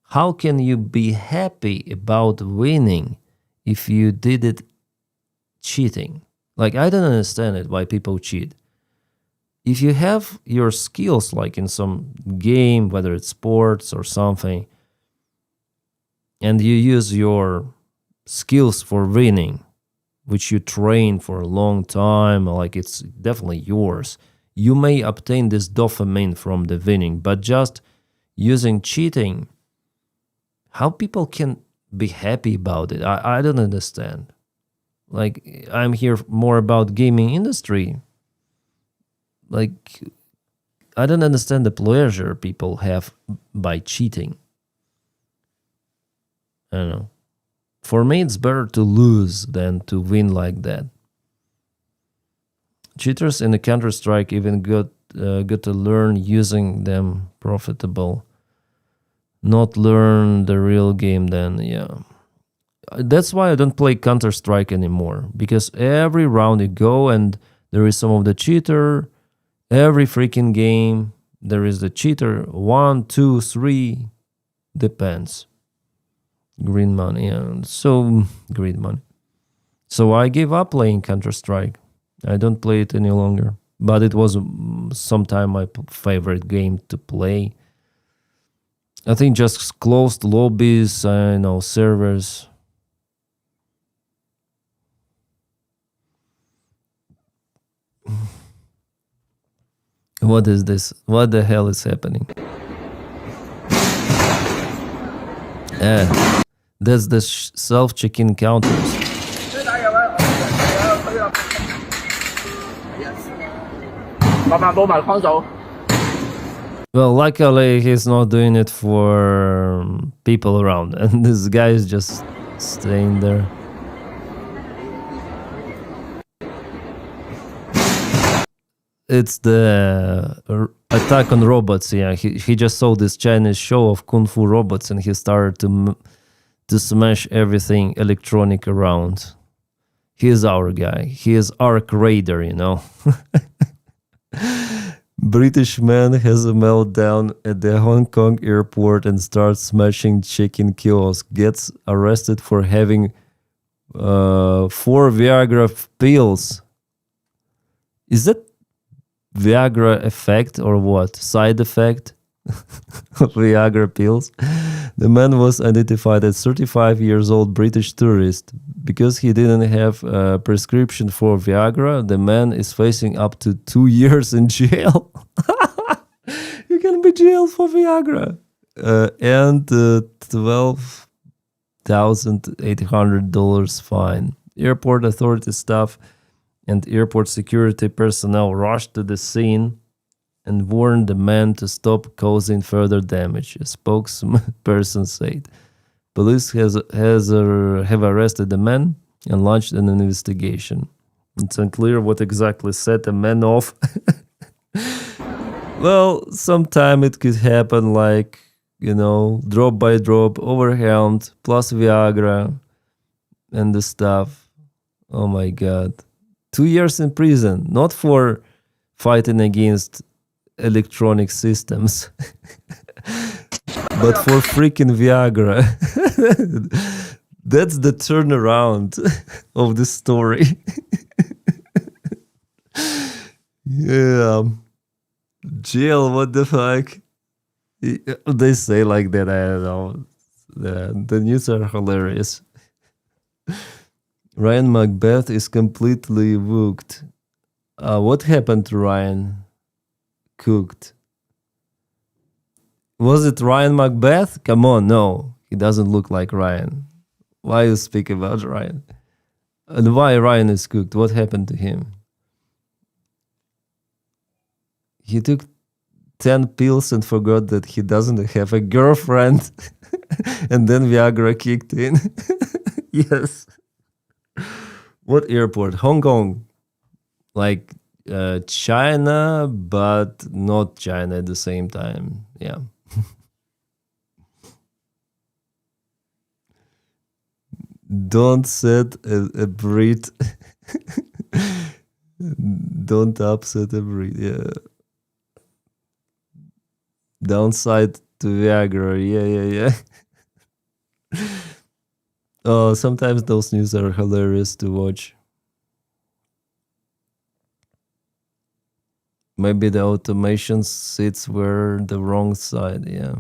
how can you be happy about winning if you did it cheating? Like, I don't understand it, why people cheat. If you have your skills, like in some game, whether it's sports or something, and you use your skills for winning, which you train for a long time, like it's definitely yours, you may obtain this dopamine from the winning, but just using cheating, how people can be happy about it, I don't understand. Like, I'm here more about gaming industry. Like, I don't understand the pleasure people have by cheating. I don't know. For me, it's better to lose than to win like that. Cheaters in the Counter-Strike even got to learn using them profitable. Not learn the real game then, yeah. That's why I don't play Counter-Strike anymore. Because every round you go and there is some of the cheater. Every freaking game, there is the cheater. 1, 2, 3, depends. Green money, yeah. So, green money. So I gave up playing Counter-Strike. I don't play it any longer. But it was sometime my favorite game to play. I think just closed lobbies, servers. What is this? What the hell is happening? That's the self-check-in counters. Well, luckily he's not doing it for people around, and this guy is just staying there. It's the attack on robots. Yeah, he just saw this Chinese show of kung fu robots, and he started to smash everything electronic around. He is our guy. He is Arc Raider, British man has a meltdown at the Hong Kong airport and starts smashing check-in kiosk. Gets arrested for having 4 Viagra pills. Is that Viagra effect or what? Side effect of Viagra pills? The man was identified as 35 years old British tourist. Because he didn't have a prescription for Viagra, the man is facing up to 2 years in jail. You can be jailed for Viagra. And $12,800 fine. Airport authority staff and airport security personnel rushed to the scene and warned the man to stop causing further damage, a spokesperson said. Police have arrested the man and launched an investigation. It's unclear what exactly set the man off. Well, sometime it could happen like, drop by drop, overwhelmed, plus Viagra and the stuff. Oh my God. 2 years in prison, not for fighting against electronic systems, but for freaking Viagra. That's the turnaround of the story. Yeah. Jail, what the fuck? They say like that, I don't know. The news are hilarious. Ryan Macbeth is completely hooked. What happened to Ryan? Cooked. Was it Ryan Macbeth? Come on, no. He doesn't look like Ryan. Why you speak about Ryan? And why Ryan is cooked? What happened to him? He took 10 pills and forgot that he doesn't have a girlfriend. And then Viagra kicked in. Yes. What airport? Hong Kong. Like China, but not China at the same time. Yeah. Don't set a breed. Don't upset a breed. Yeah. Downside to Viagra. Yeah. Oh, sometimes those news are hilarious to watch. Maybe the automation seats were the wrong side, yeah.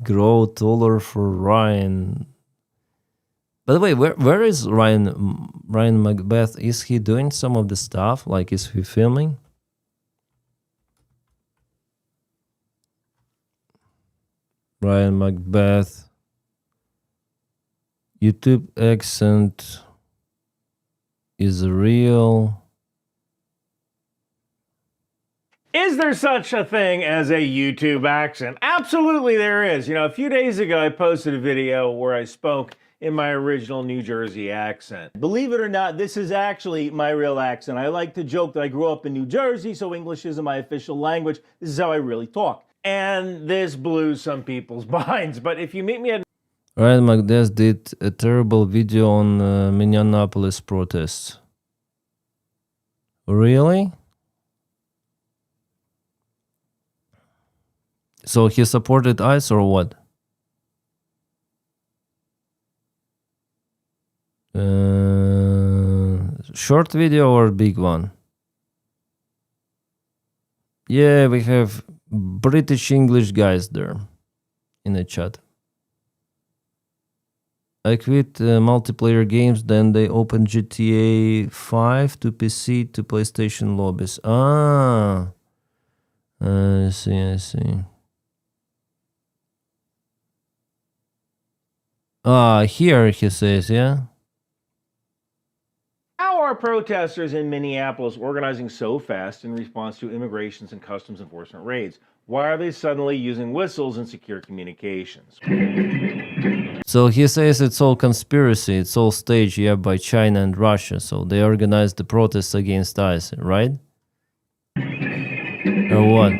Grow taller for Ryan. By the way, where is Ryan Macbeth? Is he doing some of the stuff? Like, is he filming? Ryan Macbeth. YouTube accent is real. Is there such a thing as a YouTube accent? Absolutely there is. You know, a few days ago I posted a video where I spoke in my original New Jersey accent. Believe it or not, this is actually my real accent. I like to joke that I grew up in New Jersey, so English isn't my official language. This is how I really talk. And this blew some people's minds. But if you meet me at Ryan Macbeth did a terrible video on Minneapolis protests. Really? So he supported ICE or what? Short video or big one? Yeah, we have British English guys there in the chat. I quit multiplayer games, then they opened GTA 5 to PC to PlayStation lobbies. Ah, I see. Ah, here he says, yeah. How are protesters in Minneapolis organizing so fast in response to immigrations and customs enforcement raids? Why are they suddenly using whistles and secure communications? So he says it's all conspiracy, it's all staged, yeah, by China and Russia. So they organized the protests against ICE, right? Or what?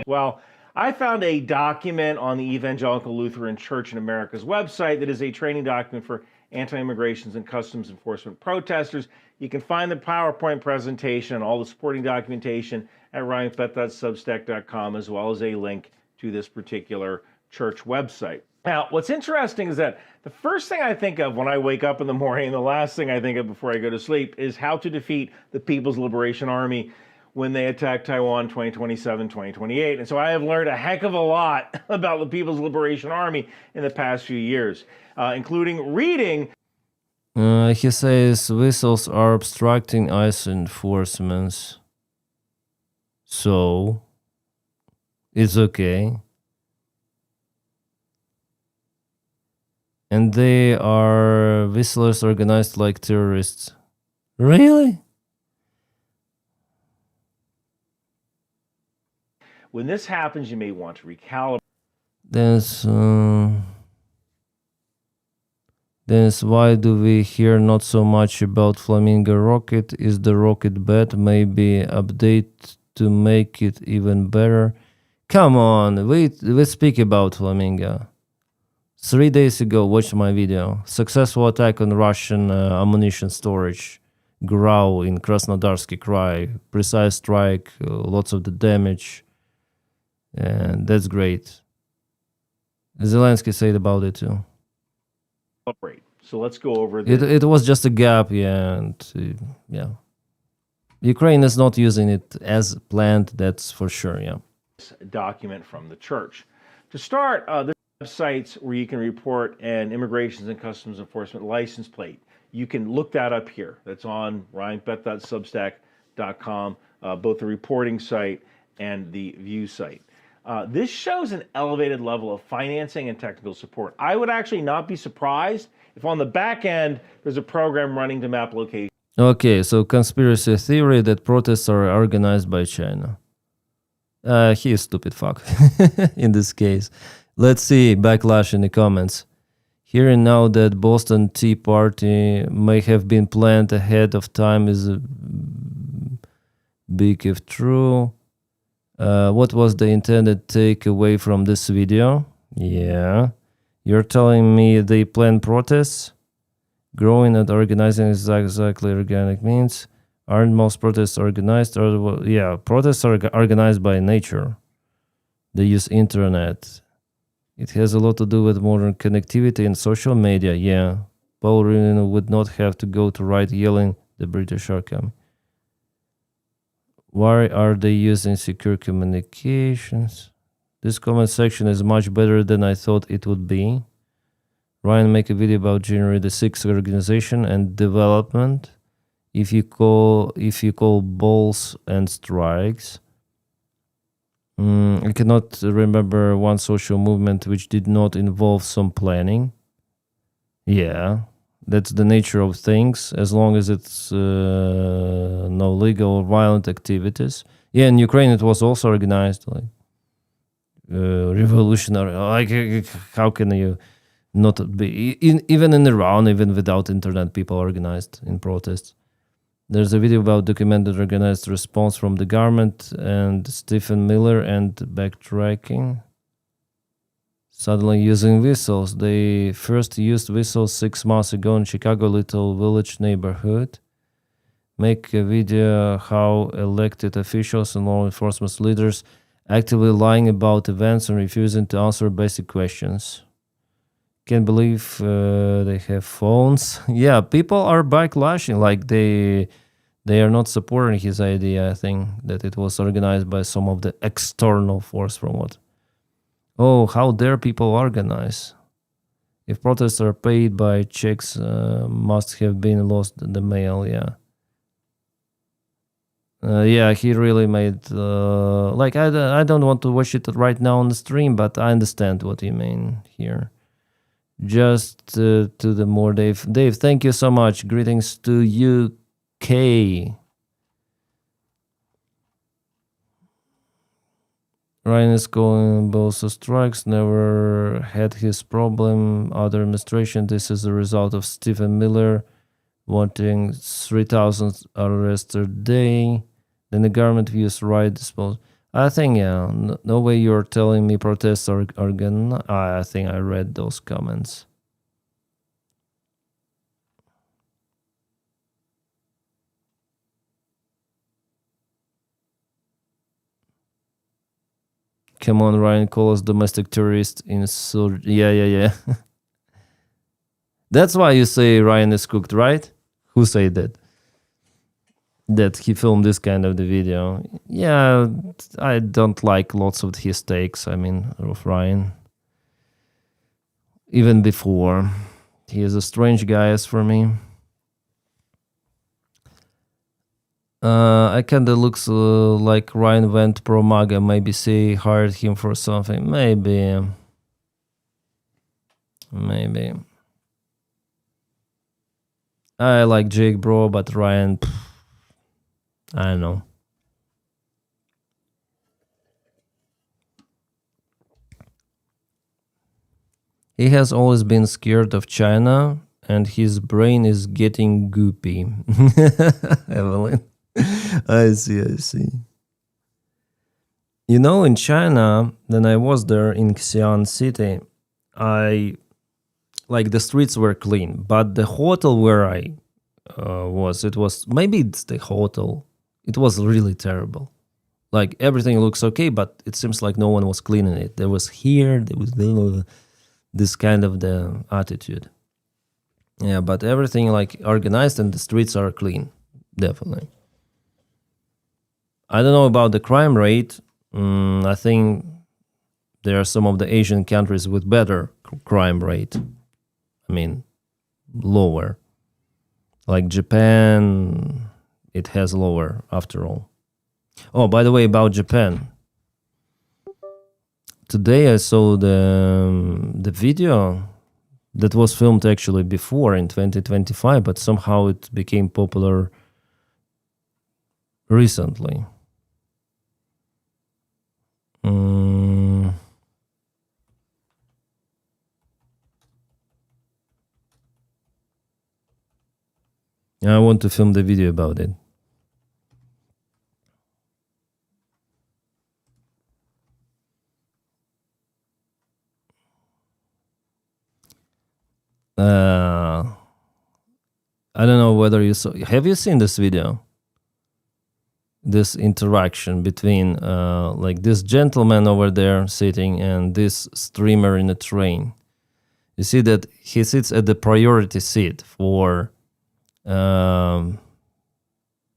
Well, I found a document on the Evangelical Lutheran Church in America's website that is a training document for anti-immigrations and customs enforcement protesters. You can find the PowerPoint presentation and all the supporting documentation at ryanfett.substack.com, as well as a link to this particular church website. Now, what's interesting is that the first thing I think of when I wake up in the morning, and the last thing I think of before I go to sleep, is how to defeat the People's Liberation Army when they attack Taiwan 2027, 2028. And so I have learned a heck of a lot about the People's Liberation Army in the past few years, including reading. He says whistles are obstructing ICE enforcements. So, it's okay. And they are whistlers organized like terrorists. Really? When this happens, you may want to recalibrate. Then why do we hear not so much about Flamingo rocket? Is the rocket bad? Maybe update to make it even better. Come on, let's speak about Flamingo. 3 days ago, watch my video. Successful attack on Russian ammunition storage. GRAU in Krasnodarsky Krai. Precise strike, lots of the damage. And that's great. Zelensky said about it too. So let's go over this. It was just a gap, yeah, and yeah. Ukraine is not using it as planned, that's for sure, yeah. Document from the church. To start, there's websites where you can report an immigrations and customs enforcement license plate. You can look that up here. That's on ryanfett.substack.com, both the reporting site and the view site. This shows an elevated level of financing and technical support. I would actually not be surprised if on the back end there's a program running to map locations. Okay, so conspiracy theory that protests are organized by China. He is stupid fuck in this case. Let's see backlash in the comments. Hearing now that Boston Tea Party may have been planned ahead of time is big if true. What was the intended takeaway from this video? Yeah. You're telling me they plan protests? Growing and organizing is exactly organic means. Aren't most protests organized? Or, well, yeah, protests are organized by nature. They use internet. It has a lot to do with modern connectivity and social media, yeah. Paul Ryan would not have to go to right yelling the British are coming. Why are they using secure communications? This comment section is much better than I thought it would be. Ryan make a video about January the 6th organization and development. If you call balls and strikes. I cannot remember one social movement which did not involve some planning. Yeah, that's the nature of things, as long as it's no legal or violent activities. Yeah, in Ukraine it was also organized, like revolutionary. Like, how can you not be? Even in Iran, even without internet, people organized in protests. There's a video about documented organized response from the government and Stephen Miller and backtracking. Suddenly using whistles. They first used whistles 6 months ago in Chicago Little Village neighborhood. Make a video how elected officials and law enforcement leaders actively lying about events and refusing to answer basic questions. Can't believe they have phones. Yeah, people are backlashing, like they are not supporting his idea. I think that it was organized by some of the external force from what. Oh, how dare people organize? If protests are paid by checks, must have been lost in the mail. Yeah. Yeah, he really made like I don't want to watch it right now on the stream, but I understand what you mean here. Just to the more Dave. Dave, thank you so much. Greetings to UK. Ryan is calling both strikes, never had his problem. Other administration, this is the result of Stephen Miller wanting 3,000 arrests a day. Then the government views right disposal. I think, yeah, no way you're telling me protests are gonna. I think I read those comments. Come on, Ryan, call us domestic terrorists in Yeah. That's why you say Ryan is cooked, right? Who said that? That he filmed this kind of the video. Yeah, I don't like lots of his takes, I mean, of Ryan. Even before. He is a strange guy as for me. I kinda looks like Ryan went pro MAGA. Maybe say hired him for something. Maybe. I like Jake, bro, but Ryan, I don't know. He has always been scared of China, and his brain is getting goopy. Evelyn. I see. You know, in China, when I was there in Xi'an City, the streets were clean, but the hotel where I maybe it's the hotel. It was really terrible. Like, everything looks okay, but it seems like no one was cleaning it. There was this kind of the attitude. Yeah, but everything like organized and the streets are clean, definitely. I don't know about the crime rate. I think there are some of the Asian countries with better crime rate. I mean, lower. Like Japan, it has lower after all. Oh, by the way, about Japan. Today I saw the video that was filmed actually before in 2025, but somehow it became popular recently. I want to film the video about it. I don't know whether you saw. Have you seen this video? This interaction between like this gentleman over there sitting and this streamer in a train. You see that he sits at the priority seat for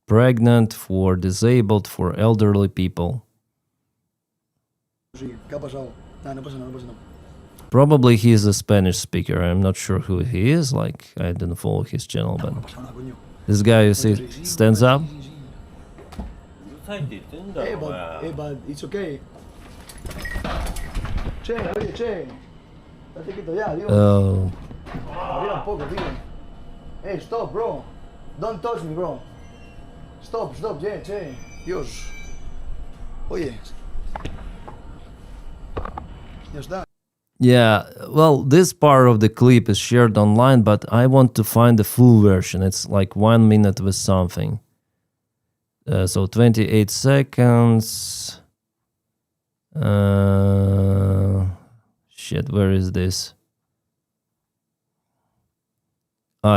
pregnant, for disabled, for elderly people. Probably he's a Spanish speaker. I'm not sure who he is. Like, I didn't follow his channel, but this guy, you see, stands up. Hey, but it's okay. Che, oye, che. Date quieto ya, Dios. Oh, Arriba un poco, tío. Hey, stop, bro. Don't touch me, bro. Stop, che. Dios. Oye. Ya está. yeah. Well, this part of the clip is shared online, but I want to find the full version. It's like 1 minute with something. So 28 seconds. Shit, where is this?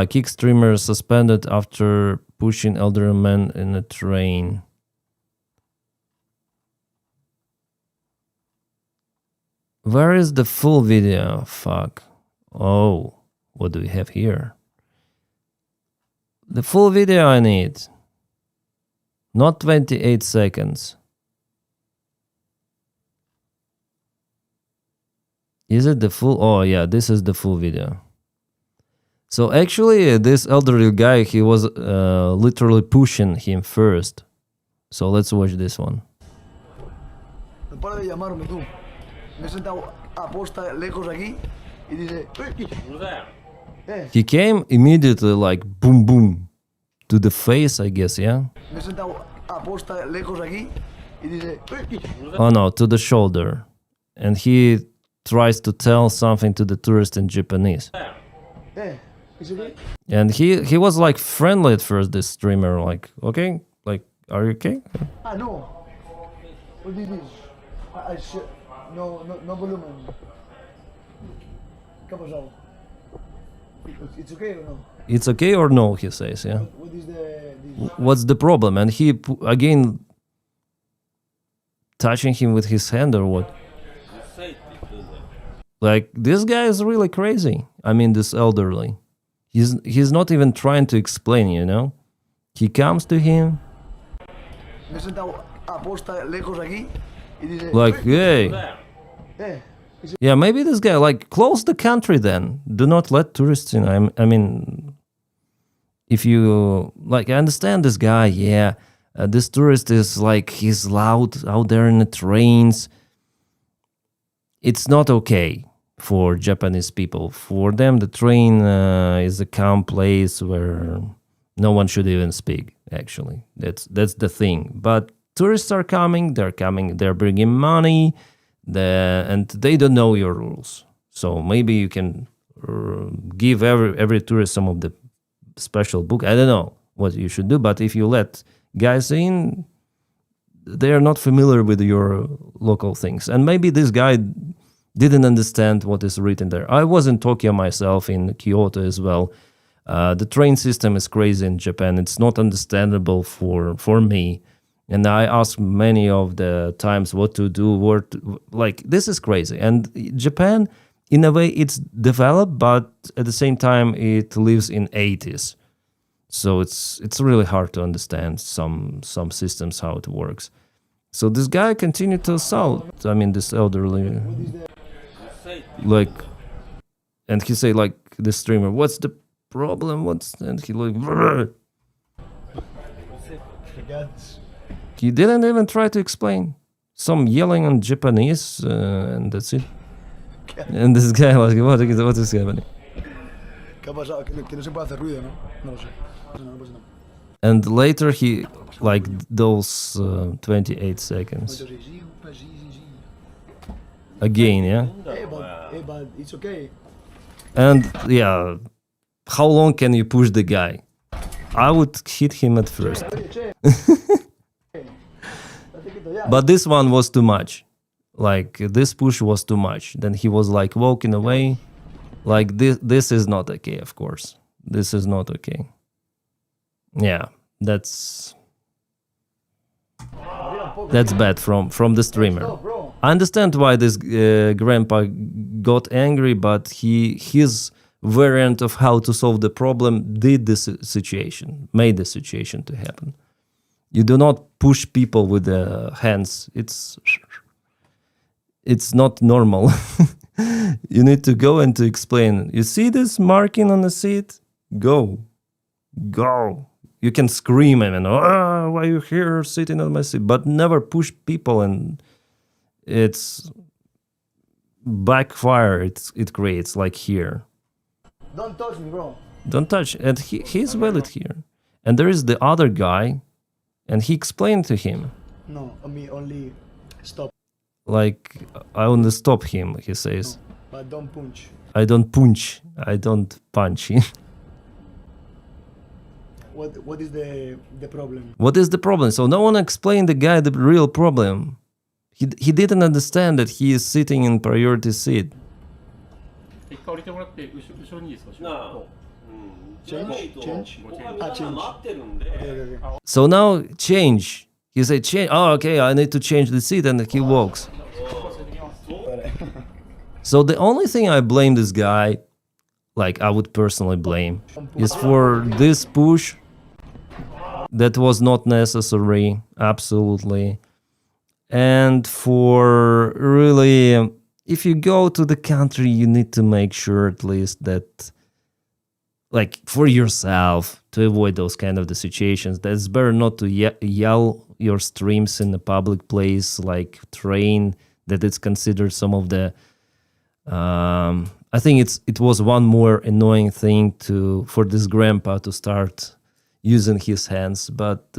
Kick streamer suspended after pushing elderly man in a train. Where is the full video? Fuck. Oh, what do we have here? The full video I need. Not 28 seconds. Is it the full? Oh yeah, this is the full video. So actually, this elderly guy, he was literally pushing him first. So let's watch this one. No para de llamarme tú. Me he sentado aposta lejos aquí y dice, He came immediately like boom boom to the face, I guess, yeah? me he sentado aposta lejos aquí y dice, Oh no, to the shoulder. And he tries to tell something to the tourist in Japanese. is it okay? And he was like friendly at first, this streamer, like, okay, like, are you okay? Ah, no. What is this? No volumen. ¿Qué ha pasado? It's okay or no? It's okay or no, he says, yeah? What is this? What's the problem? And he, again, touching him with his hand or what? Like, this guy is really crazy. I mean, this elderly. He's not even trying to explain, you know? He comes to him, Me he sentado aposta lejos aquí y dice, like, hey. is it Yeah, maybe this guy, like, close the country then. Do not let tourists in. I mean, if you, like, I understand this guy, yeah. This tourist is, like, he's loud out there in the trains. It's not okay for Japanese people. For them, the train is a calm place where no one should even speak, actually. That's the thing. But tourists are coming, they're bringing money, and they don't know your rules. So maybe you can give every tourist some of the special book. I don't know what you should do, but if you let guys in, they are not familiar with your local things. And maybe this guy didn't understand what is written there. I was in Tokyo myself, in Kyoto as well. The train system is crazy in Japan. It's not understandable for me. And I asked many of the times what to do, like, this is crazy. And Japan, in a way, it's developed, but at the same time, it lives in 80s. So it's really hard to understand some systems, how it works. So this guy continued to assault, I mean, this elderly, like, and he say, like, the streamer, what's the problem? And he like, brr. He didn't even try to explain. Some yelling in Japanese, and that's it. And this guy like, what is happening? ¿Qué ha pasado? Que no se puede hacer ruido, ¿no? No lo sé. No pasa nada. And later he, like, those 28 seconds. Again, yeah? Hey, but it's okay. And yeah, how long can you push the guy? I would hit him at first. But this one was too much. Like, this push was too much. Then he was like walking away. Like, this is not okay, of course. This is not okay. Yeah, that's bad from the streamer. I understand why this grandpa got angry, but his variant of how to solve the problem did this situation, made the situation to happen. You do not push people with the hands. It's not normal. You need to go and to explain. You see this marking on the seat? Go. You can scream and why are you here sitting on my seat? But never push people, and it's backfire. It creates like here. Don't touch me, bro. Don't touch. And he's valid here. And there is the other guy, and he explained to him. No, only stop. Like, I only stop him, he says. No, but don't punch. I don't punch. I don't punch. What is the problem? What is the problem? So no one explained the guy the real problem. He didn't understand that he is sitting in priority seat. 一回降りてもらって後ろにいいですか？なあ、じゃないとChange? おかみさんが待ってるんで。 So now change. He said change. Oh, okay, I need to change the seat, and he walks. So the only thing I blame this guy, like I would personally blame, is for this push that was not necessary, absolutely. And for really, if you go to the country, you need to make sure at least that, like, for yourself, to avoid those kind of the situations, that's better not to yell your streams in a public place, like train, that it's considered some of the I think it was one more annoying thing for this grandpa to start using his hands, but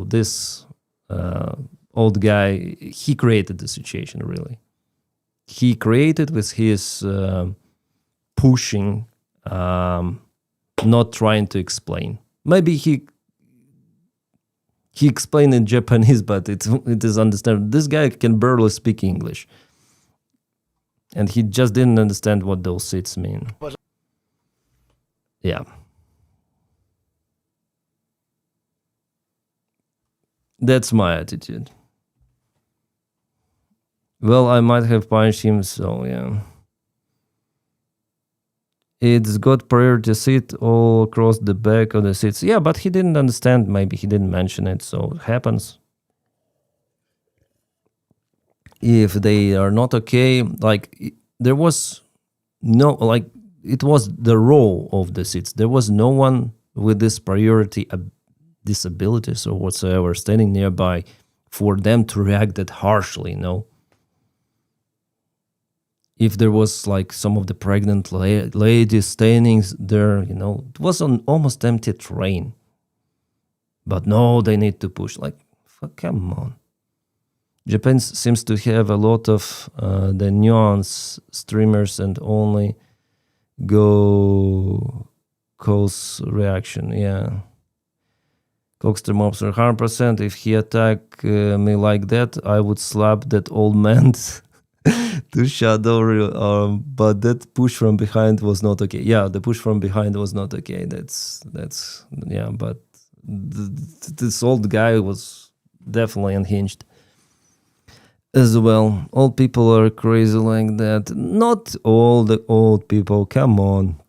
this old guy, he created the situation, really. He created with his pushing, not trying to explain. Maybe he explained in Japanese, but it is understandable. This guy can barely speak English. And he just didn't understand what those seats mean. Yeah. That's my attitude. Well, I might have punched him, so yeah. It's got priority seat all across the back of the seats. Yeah, but he didn't understand. Maybe he didn't mention it, so it happens. If they are not okay, like there was no, like it was the row of the seats. There was no one with this priority disabilities or whatsoever standing nearby for them to react that harshly, no? If there was like some of the pregnant ladies standing there, it was an almost empty train. But no, they need to push. Like, come on. Japan seems to have a lot of the nuance streamers and only go cause reaction. Yeah. Coxter mobs are 100%. If he attack me like that, I would slap that old man to shadow. But that push from behind was not okay. Yeah, the push from behind was not okay. That's yeah. But this old guy was definitely unhinged as well. Old people are crazy like that. Not all the old people. Come on.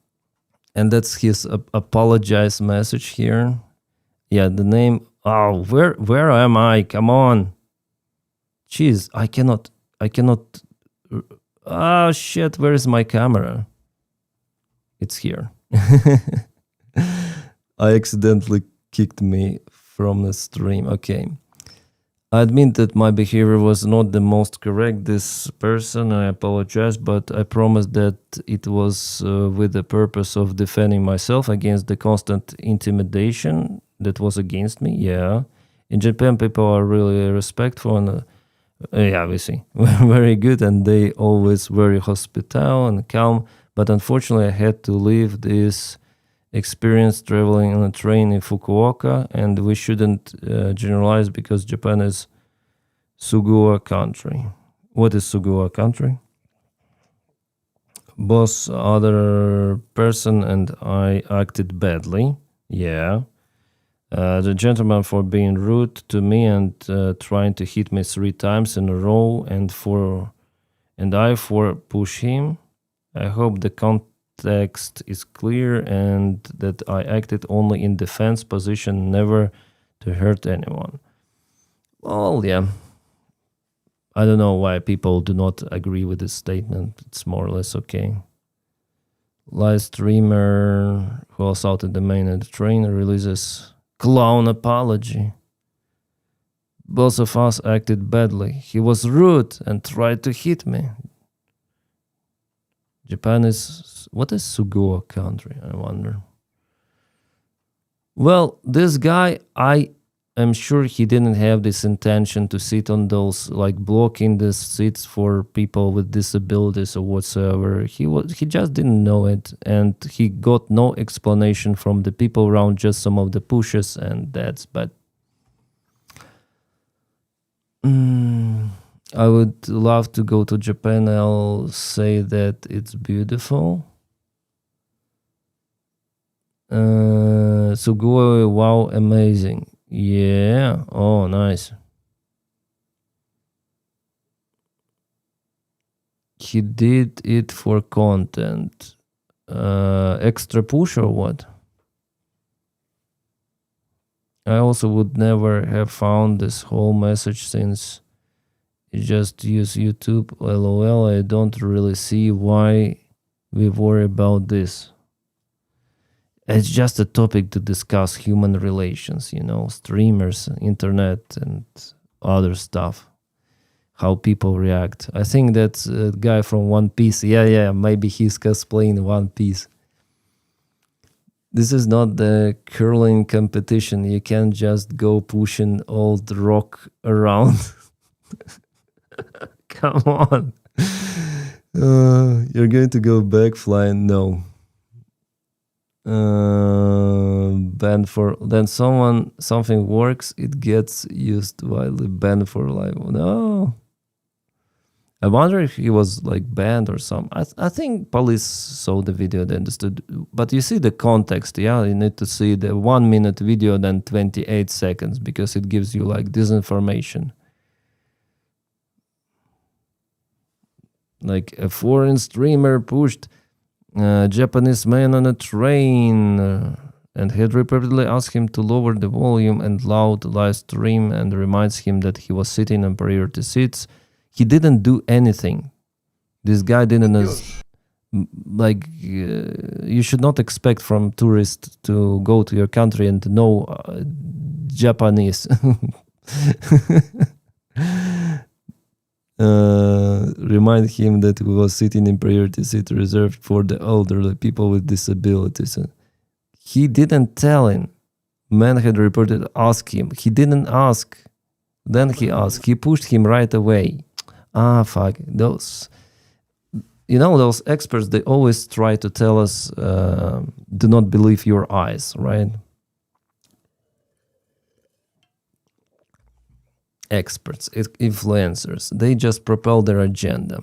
And that's his apologize message here. Yeah, the name. Oh, where am I? Come on. Jeez, I cannot. Ah, shit, where is my camera? It's here. I accidentally kicked me from the stream. Okay. I admit that my behavior was not the most correct. This person, I apologize, but I promise that it was with the purpose of defending myself against the constant intimidation that was against me. Yeah. In Japan, people are really respectful and yeah, we see. Very good, and they always very hospitable and calm. But unfortunately, I had to leave this experience traveling on a train in Fukuoka, and we shouldn't generalize because Japan is Suguwa country. What is Suguwa country? Boss, other person, and I acted badly. Yeah. The gentleman for being rude to me and trying to hit me 3 times in a row, and I for push him. I hope the context is clear and that I acted only in defense position, never to hurt anyone. Well, yeah. I don't know why people do not agree with this statement. It's more or less okay. Live streamer who assaulted the man at the train releases clown apology. Both of us acted badly. He was rude and tried to hit me. Japan is... What is Suguo country, I wonder? Well, this guy, I am sure he didn't have this intention to sit on those, like blocking the seats for people with disabilities or whatsoever. He just didn't know it, and he got no explanation from the people around, just some of the pushes, and that's bad. I would love to go to Japan. I'll say that it's beautiful. Suguo, wow, amazing. Yeah, oh, nice. He did it for content. Extra push or what? I also would never have found this whole message since you just use YouTube. LOL, I don't really see why we worry about this. It's just a topic to discuss human relations, you know, streamers, internet, and other stuff. How people react. I think that's a guy from One Piece. Yeah, maybe he's cosplaying One Piece. This is not the curling competition. You can't just go pushing old rock around. Come on. You're going to go back flying? No. Banned for... Then something works, it gets used widely. Banned for life. No. I wonder if he was like banned or something. I think police saw the video, they understood. But you see the context, yeah? You need to see the 1 minute video, then 28 seconds, because it gives you like disinformation. Like a foreign streamer pushed a Japanese man on a train and had repeatedly asked him to lower the volume and loud live stream, and reminds him that he was sitting on priority seats. He didn't do anything. This guy didn't... you should not expect from tourists to go to your country and know Japanese. Remind him that he was sitting in priority seat reserved for the elderly, people with disabilities. He didn't tell him. Man had reported, ask him. He didn't ask. Then he asked. He pushed him right away. Fuck. Those experts, they always try to tell us, do not believe your eyes, right? Experts, influencers, they just propel their agenda.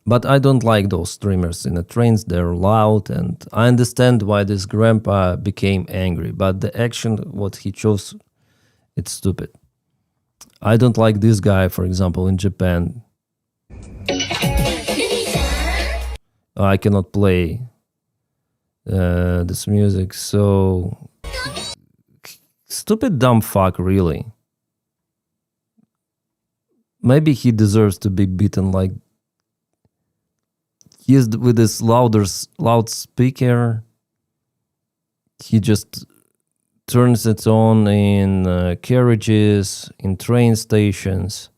But I don't like those streamers in the trains. They're loud, and I understand why this grandpa became angry, but the action, what he chose, it's stupid. I don't like this guy, for example, in Japan. I cannot play this music, so... Stupid dumb fuck, really. Maybe he deserves to be beaten, like... He is with this loudspeaker. He just turns it on in carriages, in train stations.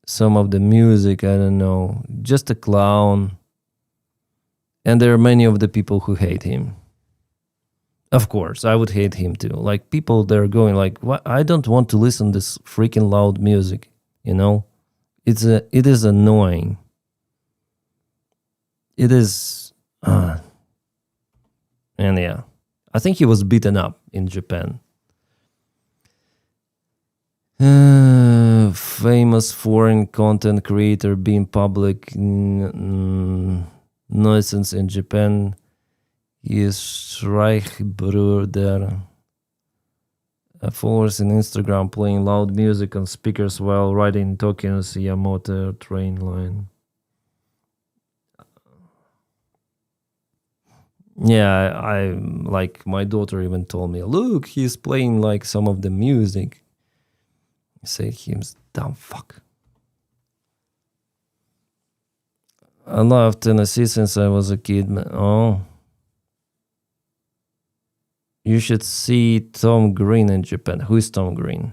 Some of the music, I don't know. Just a clown. And there are many of the people who hate him. Of course, I would hate him too. Like, people, they're going like, "What? I don't want to listen to this freaking loud music," you know? It is annoying. It is... and yeah. I think he was beaten up in Japan. Famous foreign content creator being public nuisance in Japan. He is Schreichbruder. Followers in Instagram playing loud music on speakers while riding Tokyo's Yamato train line. Yeah, I like, my daughter even told me, look, he's playing like some of the music. Say him's dumb fuck. I love Tennessee since I was a kid. Oh. You should see Tom Green in Japan. Who is Tom Green?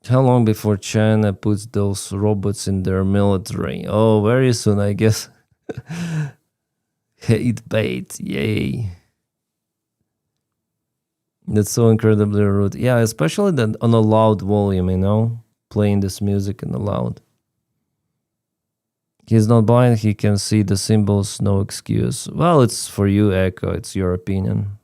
How long before China puts those robots in their military? Oh, very soon, I guess. Hate bait, yay. That's so incredibly rude. Yeah, especially that on a loud volume, you know? Playing this music in a loud. He's not blind, he can see the symbols, no excuse. Well, it's for you, Echo, it's your opinion.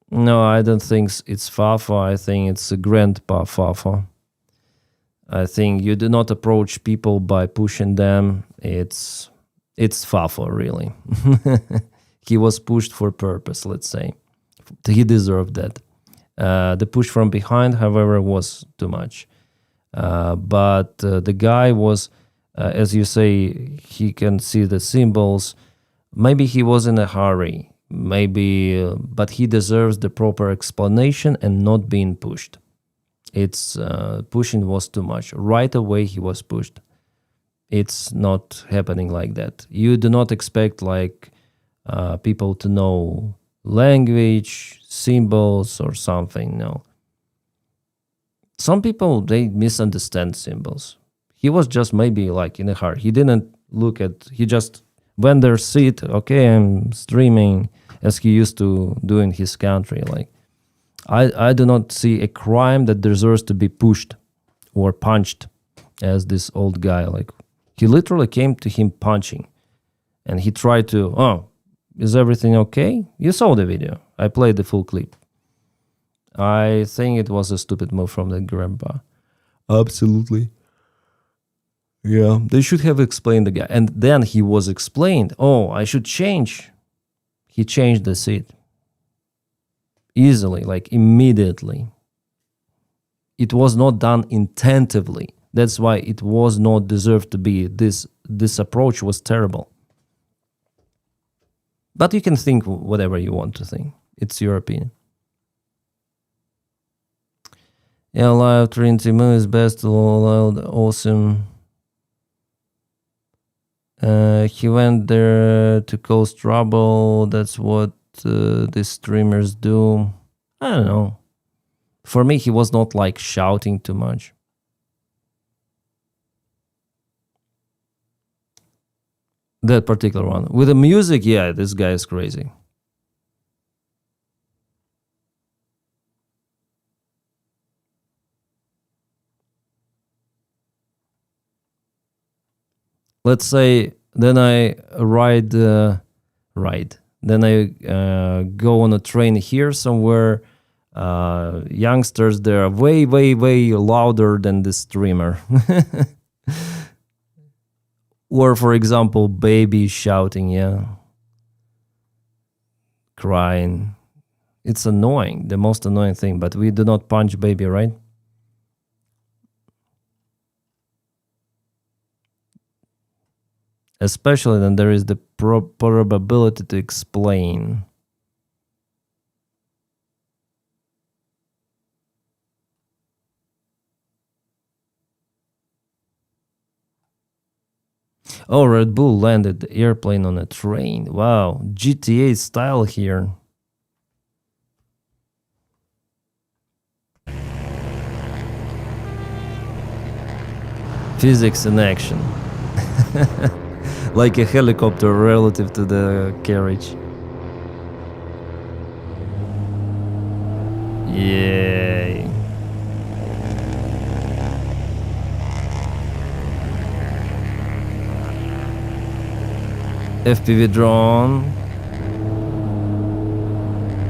No, I don't think it's Fafa, I think it's a grandpa Fafa. I think you do not approach people by pushing them, it's Fafa, really. He was pushed for purpose, let's say. He deserved that. The push from behind, however, was too much. But the guy was, as you say, he can see the symbols. Maybe he was in a hurry, maybe, but he deserves the proper explanation and not being pushed. It's pushing was too much. Right away he was pushed. It's not happening like that. You do not expect like people to know language, symbols, or something. No. Some people, they misunderstand symbols. He was just maybe like in a hurry. He didn't look at, he just went there, sit, okay, I'm streaming as he used to do in his country. Like, I do not see a crime that deserves to be pushed or punched as this old guy. Like, he literally came to him punching and he tried to, oh, is everything okay? You saw the video. I played the full clip. I think it was a stupid move from the grandpa. Absolutely. Yeah, they should have explained the guy. And then he was explained, oh, I should change. He changed the seat. Easily, like immediately. It was not done intentively. That's why it was not deserved to be. This approach was terrible. But you can think whatever you want to think. It's your opinion. Yeah, live Trinity Moon is best, loud, awesome. He went there to cause trouble. That's what these streamers do. I don't know. For me, he was not like shouting too much. That particular one. With the music, yeah, this guy is crazy. Let's say then I ride. Then I go on a train here somewhere. Youngsters, they're way, way, way louder than the streamer. Or, for example, baby shouting, yeah. Crying. It's annoying, the most annoying thing, but we do not punch baby, right? Especially when there is the probability to explain. Oh, Red Bull landed the airplane on a train. Wow, GTA style here. Physics in action. Like a helicopter relative to the carriage. Yay. FPV drone.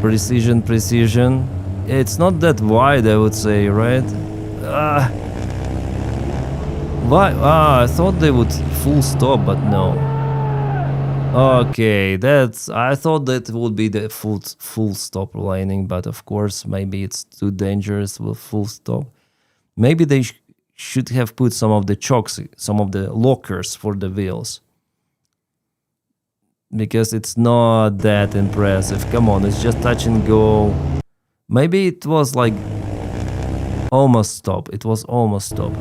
Precision. It's not that wide, I would say, right? Why? I thought they would full stop, but no. Okay, I thought that would be the full stop lining, but of course, maybe it's too dangerous with full stop. Maybe they should have put some of the chocks, some of the lockers for the wheels. Because it's not that impressive. Come on, it's just touch and go. Maybe it was like almost stop. It was almost stop.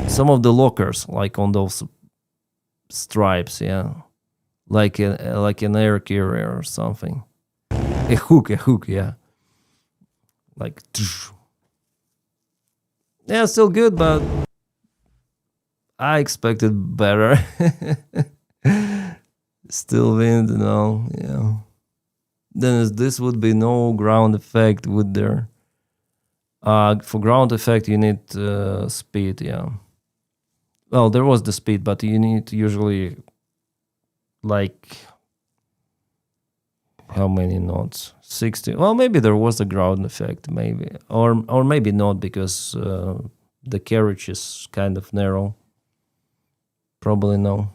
Some of the lockers, like on those stripes, yeah, like an air carrier or something. A hook, yeah. Like, yeah, still good, but I expected better. Still wind, yeah. Then this would be no ground effect, would there? For ground effect, you need speed, yeah. Well, there was the speed, but you need usually like how many knots? 60. Well, maybe there was a ground effect, maybe, or maybe not, because the carriage is kind of narrow. Probably no.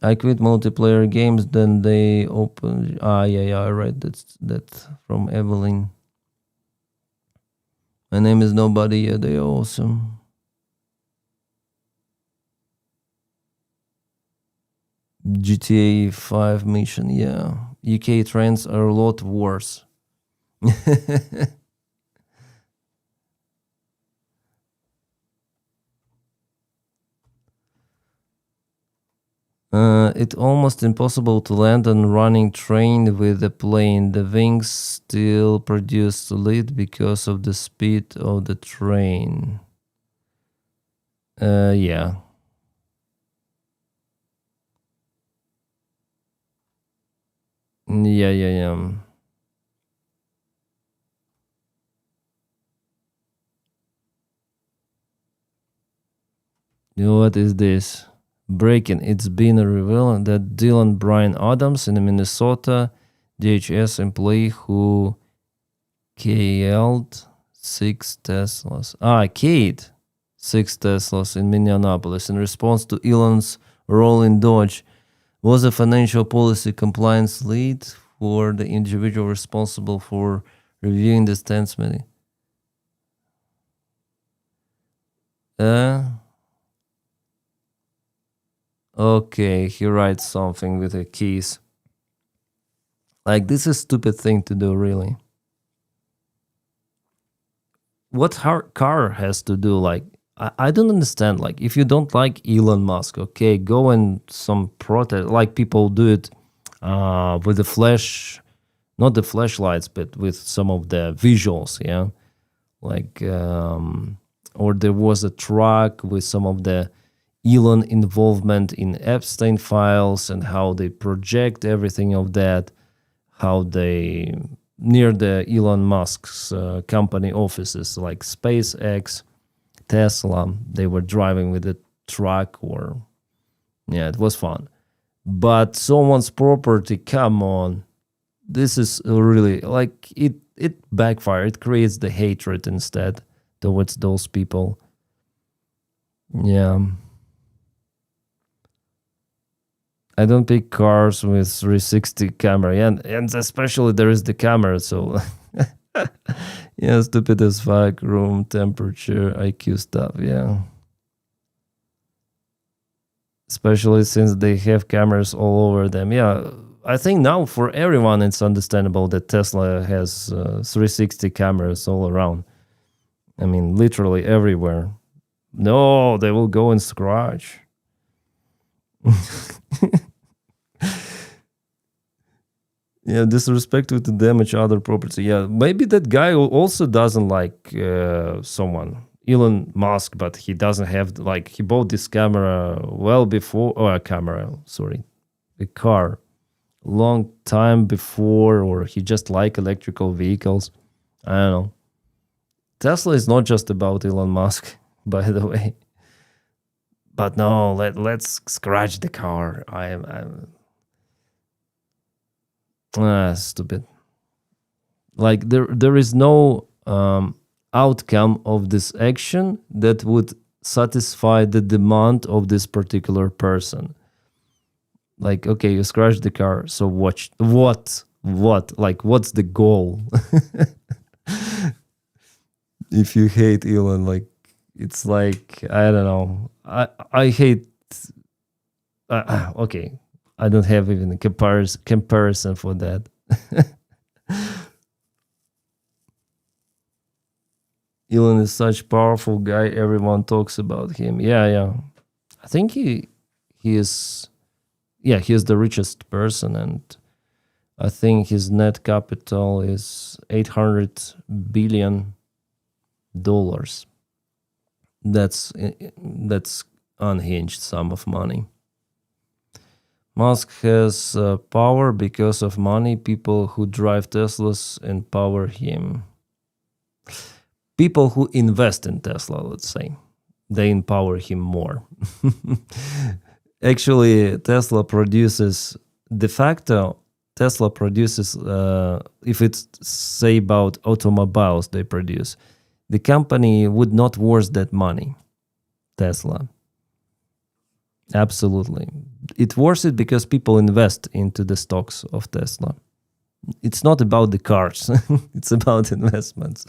I quit multiplayer games, then they open. Yeah, I read that from Evelyn. My name is nobody. Yeah, they awesome. GTA 5 mission. Yeah, UK trends are a lot worse. It's almost impossible to land on running train with a plane. The wings still produce lead because of the speed of the train. Yeah. Yeah. What is this? Breaking. It's been revealed that Dylan Brian Adams, in Minnesota, DHS employee who killed 6 Teslas. Kate 6 Teslas in Minneapolis in response to Elon's role in Dodge, was a financial policy compliance lead for the individual responsible for reviewing the statement. Okay, he writes something with the keys. Like, this is a stupid thing to do, really. What car has to do? Like, I don't understand. Like, if you don't like Elon Musk, okay, go and some protest. Like, people do it with the flash, not the flashlights, but with some of the visuals, yeah. Like, or there was a truck with some of the Elon involvement in Epstein files and how they project everything of that, how they near the Elon Musk's company offices like SpaceX, Tesla, they were driving with a truck, or yeah, it was fun. But someone's property, come on, this is really like it backfires. It creates the hatred instead towards those people. Yeah. I don't pick cars with 360 camera, and especially there is the camera, so yeah, stupid as fuck, room temperature, IQ stuff, yeah. Especially since they have cameras all over them, yeah. I think now for everyone it's understandable that Tesla has 360 cameras all around. I mean, literally everywhere. No, they will go and scratch. Yeah, disrespectful to damage other property. Yeah, maybe that guy also doesn't like someone, Elon Musk, but he doesn't have, like, he bought this camera well before, a car, long time before, or he just like electrical vehicles. I don't know. Tesla is not just about Elon Musk, by the way. But no, let's scratch the car. I'm stupid. Like, there is no outcome of this action that would satisfy the demand of this particular person. Like, okay, you scratch the car, so what? Like, what's the goal? If you hate Elon, like, it's like, I don't know. I hate Okay, I don't have even a comparison for that. Elon is such powerful guy. Everyone talks about him. Yeah. I think he is. Yeah, he is the richest person, and I think his net capital is $800 billion. That's unhinged sum of money. Musk has power because of money. People who drive Teslas empower him. People who invest in Tesla, let's say, they empower him more. Actually, Tesla produces, de facto, if it's, say, about automobiles they produce, the company would not worth that money, Tesla. Absolutely. It worth it because people invest into the stocks of Tesla. It's not about the cars. It's about investments.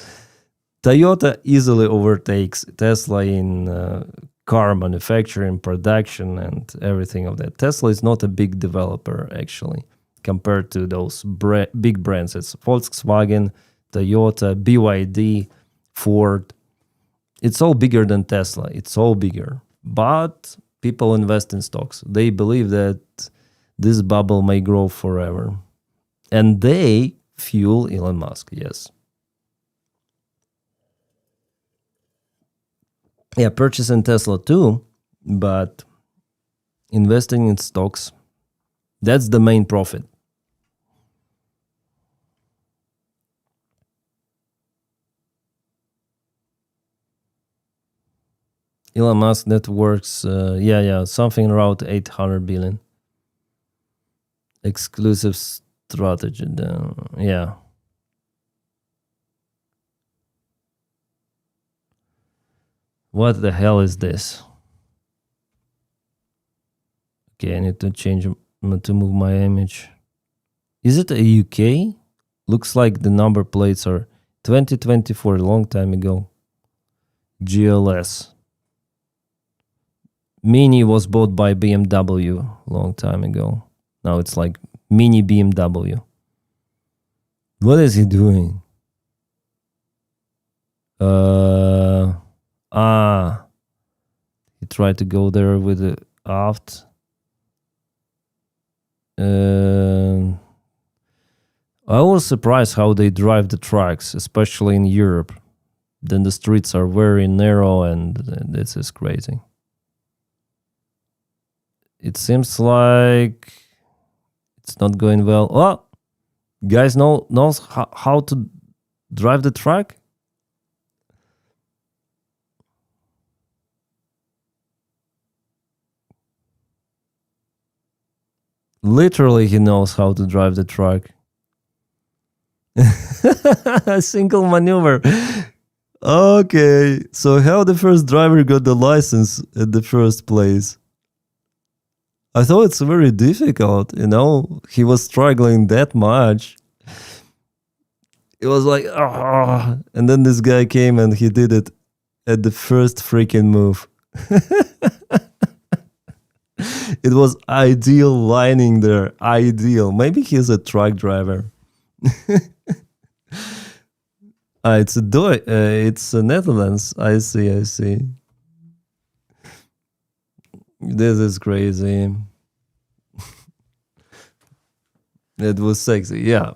Toyota easily overtakes Tesla in car manufacturing, production, and everything of that. Tesla is not a big developer, actually, compared to those big brands. It's Volkswagen, Toyota, BYD, Ford. It's all bigger than Tesla. It's all bigger. But people invest in stocks. They believe that this bubble may grow forever. And they fuel Elon Musk, yes. Yeah, purchasing Tesla too, but investing in stocks, that's the main profit. Elon Musk net worth, something around 800 billion. Exclusive strategy, yeah. What the hell is this? Okay, I need to to move my image. Is it a UK? Looks like the number plates are 2024, a long time ago. GLS. Mini was bought by BMW a long time ago. Now it's like mini BMW. What is he doing? He tried to go there with the aft. I was surprised how they drive the tracks, especially in Europe. Then the streets are very narrow, and this is crazy. It seems like it's not going well. Oh, guys knows how to drive the track? Literally, he knows how to drive the truck. A single maneuver. Okay, so how the first driver got the license at the first place? I thought it's very difficult, He was struggling that much. It was like, and then this guy came and he did it at the first freaking move. It was ideal lining there. Ideal. Maybe he's a truck driver. It's a Netherlands. I see. This is crazy. It was sexy, yeah.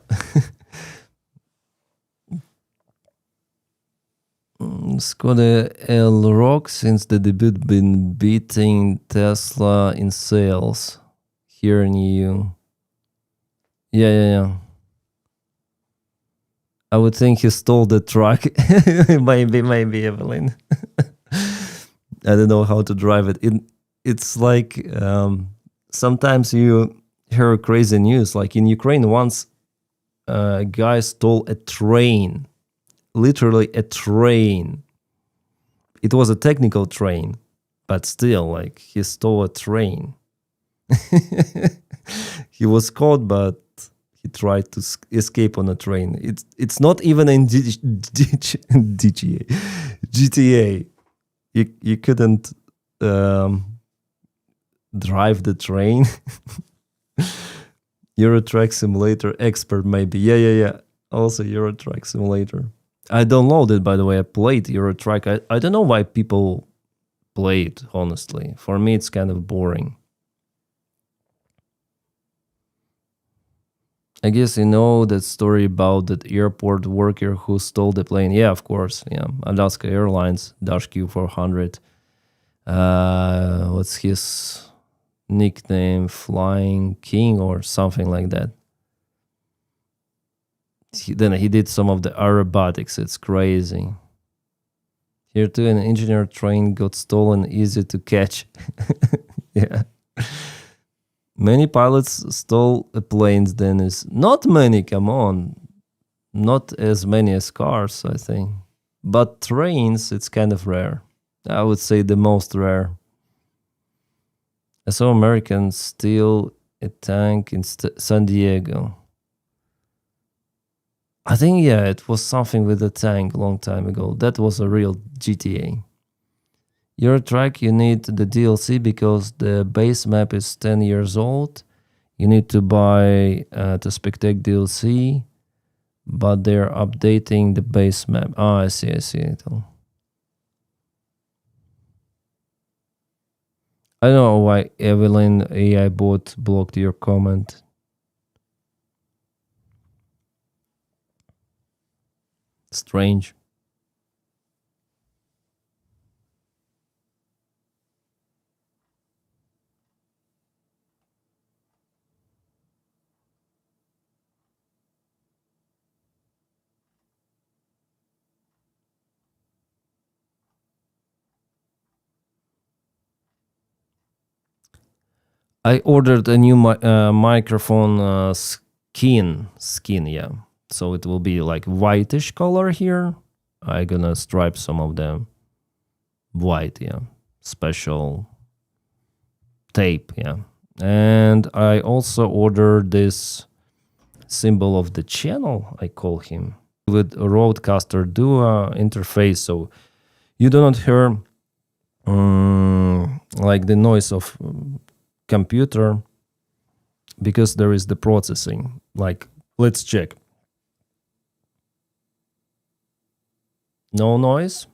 Skoda Elrock since the debut been beating Tesla in sales here in EU. Yeah. I would think he stole the truck. maybe Evelyn. I don't know how to drive it. It's like sometimes you hear crazy news. Like in Ukraine, once a guy stole a train. Literally a train. It was a technical train, but still, like, he stole a train. He was caught, but he tried to escape on a train. It's not even in GTA. You couldn't drive the train. Eurotrack Simulator expert, maybe. Yeah. Also Eurotrack Simulator. I downloaded, by the way. I played Eurotrack. I don't know why people play it, honestly. For me, it's kind of boring. I guess you know that story about that airport worker who stole the plane. Yeah, of course. Yeah, Alaska Airlines, Dash Q400. What's his nickname? Flying King or something like that. Then he did some of the robotics. It's crazy. Here too, an engineer train got stolen, easy to catch. Yeah. Many pilots stole planes, Denys. Not many, come on. Not as many as cars, I think. But trains, it's kind of rare. I would say the most rare. I saw Americans steal a tank in San Diego. I think, yeah, it was something with a tank a long time ago. That was a real GTA. Eurotrack, you need the DLC because the base map is 10 years old. You need to buy the Spectac DLC, but they're updating the base map. Oh, I see it all. I don't know why Evelyn AI bot blocked your comment. Strange. I ordered a new microphone skin, yeah. So it will be like whitish color here. I'm gonna stripe some of them white, yeah. Special tape, yeah. And I also ordered this symbol of the channel, I call him, with a Roadcaster Duo interface, so you do not hear like the noise of computer because there is the processing. Like, let's check. No noise.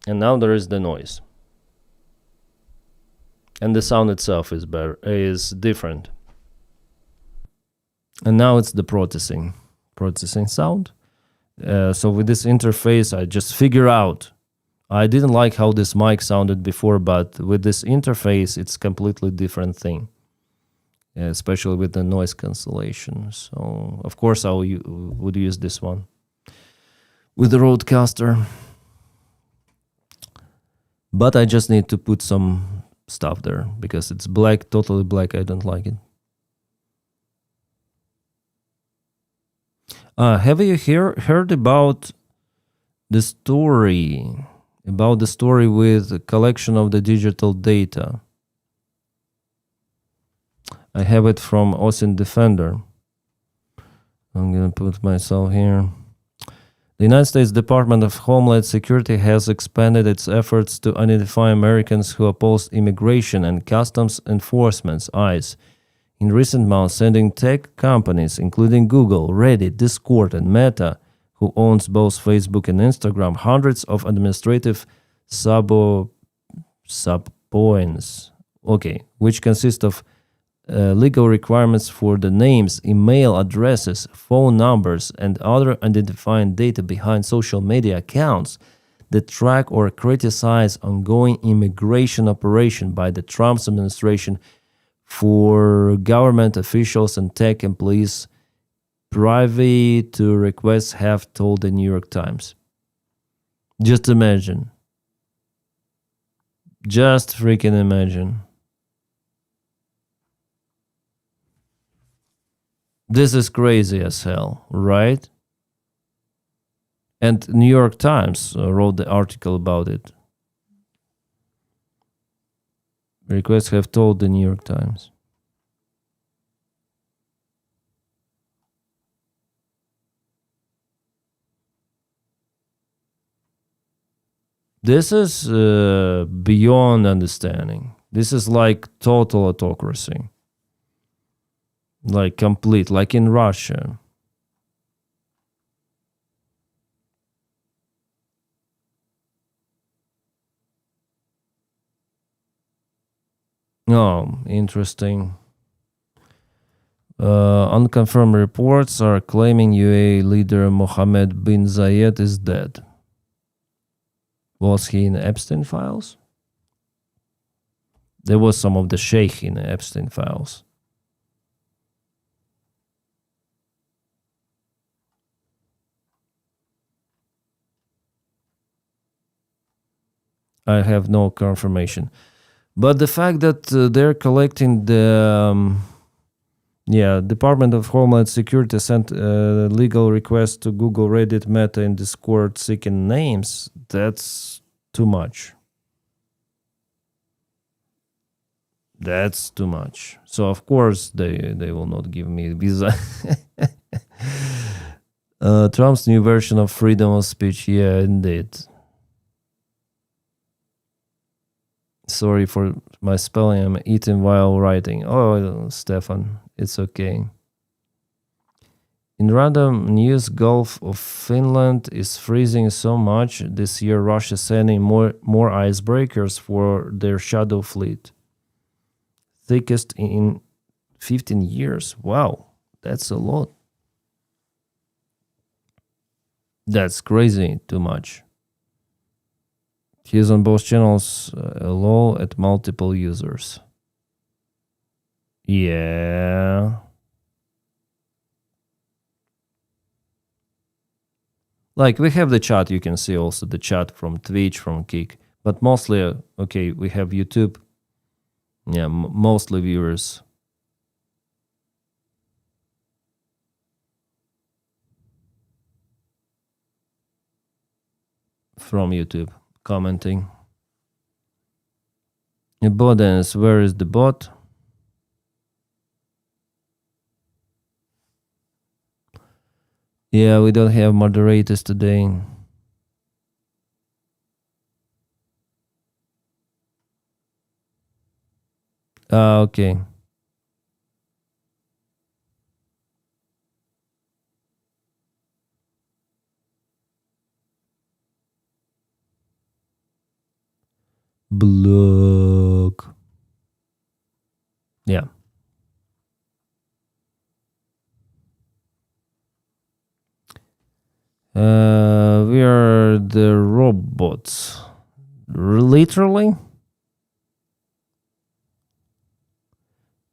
And now there is the noise. And the sound itself is different. And now it's the processing sound. So with this interface, I just figure out. I didn't like how this mic sounded before, but with this interface, it's completely different thing. Especially with the noise cancellation. So of course I would use this one with the Roadcaster. But I just need to put some stuff there because it's black, totally black. I don't like it. Have you heard about the story with the collection of the digital data? I have it from OSINT Defender. I'm gonna put myself here. The United States Department of Homeland Security has expanded its efforts to identify Americans who oppose immigration and customs enforcement, ICE, in recent months, sending tech companies, including Google, Reddit, Discord, and Meta, who owns both Facebook and Instagram, hundreds of administrative subpoenas, which consist of legal requirements for the names, email addresses, phone numbers, and other identifying data behind social media accounts that track or criticize ongoing immigration operation by the Trump administration for government officials and tech employees privy to requests, have told the New York Times. Just imagine. Just freaking imagine. This is crazy as hell, right? And New York Times wrote the article about it. Requests have told the New York Times. This is beyond understanding. This is like total autocracy. Like complete, like in Russia. Oh, interesting. Unconfirmed reports are claiming UAE leader Mohammed bin Zayed is dead. Was he in Epstein files? There was some of the sheikh in the Epstein files. I have no confirmation. But the fact that they're collecting the... Department of Homeland Security sent a legal request to Google, Reddit, Meta, and Discord seeking names. That's too much. That's too much. So of course they will not give me visa. Trump's new version of freedom of speech. Yeah, indeed. Sorry for my spelling. I'm eating while writing. Oh, Stefan, it's okay. In random news, Gulf of Finland is freezing so much this year. Russia sending more icebreakers for their shadow fleet. Thickest in 15 years. Wow, that's a lot. That's crazy. Too much. He's on both channels, low at multiple users. Yeah. Like, we have the chat. You can see also the chat from Twitch, from Kick. But mostly, okay, we have YouTube. Yeah, mostly viewers. From YouTube. Commenting. Denys, where is the bot? Yeah, we don't have moderators today. Okay. Block. Yeah. We are the robots. Literally?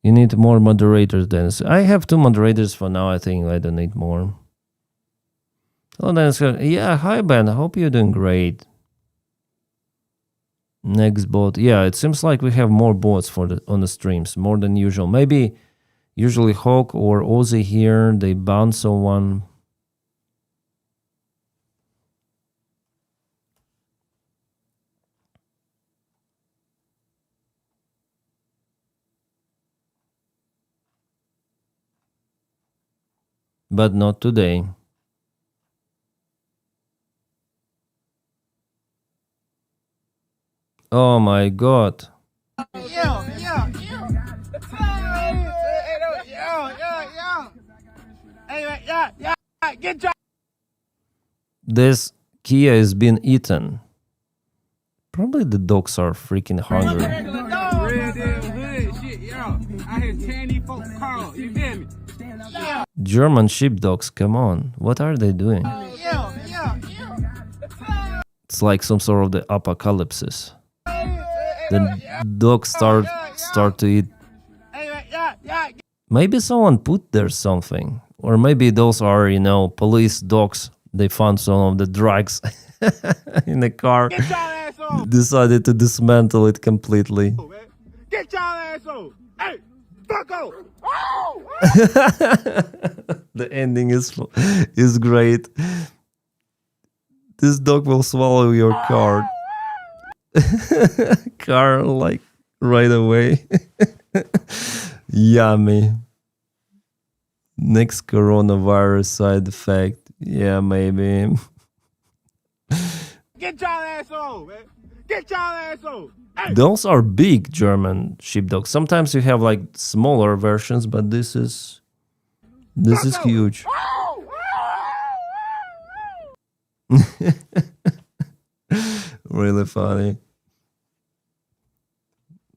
You need more moderators, Denys. I have 2 moderators for now. I think I don't need more. Hello, Denys. Yeah, hi, Ben. I hope you're doing great. Next bot. Yeah, it seems like we have more bots on the streams, more than usual. Maybe usually Hawk or Ozzy here, they ban someone. But not today. Oh my God. This Kia is being eaten. Probably the dogs are freaking hungry. German sheepdogs, come on. What are they doing? It's like some sort of the apocalypse. The dogs start to eat. Maybe someone put there something. Or maybe those are, police dogs. They found some of the drugs in the car. Decided to dismantle it completely. Get your ass on! Hey, fuck off! The ending is great. This dog will swallow your car. Car, like, right away. Yummy. Next coronavirus side effect. Yeah, maybe. Get your ass ass on, man. Get y'all ass on. Hey. Those are big German sheepdogs. Sometimes you have like smaller versions, but this is huge. Really funny.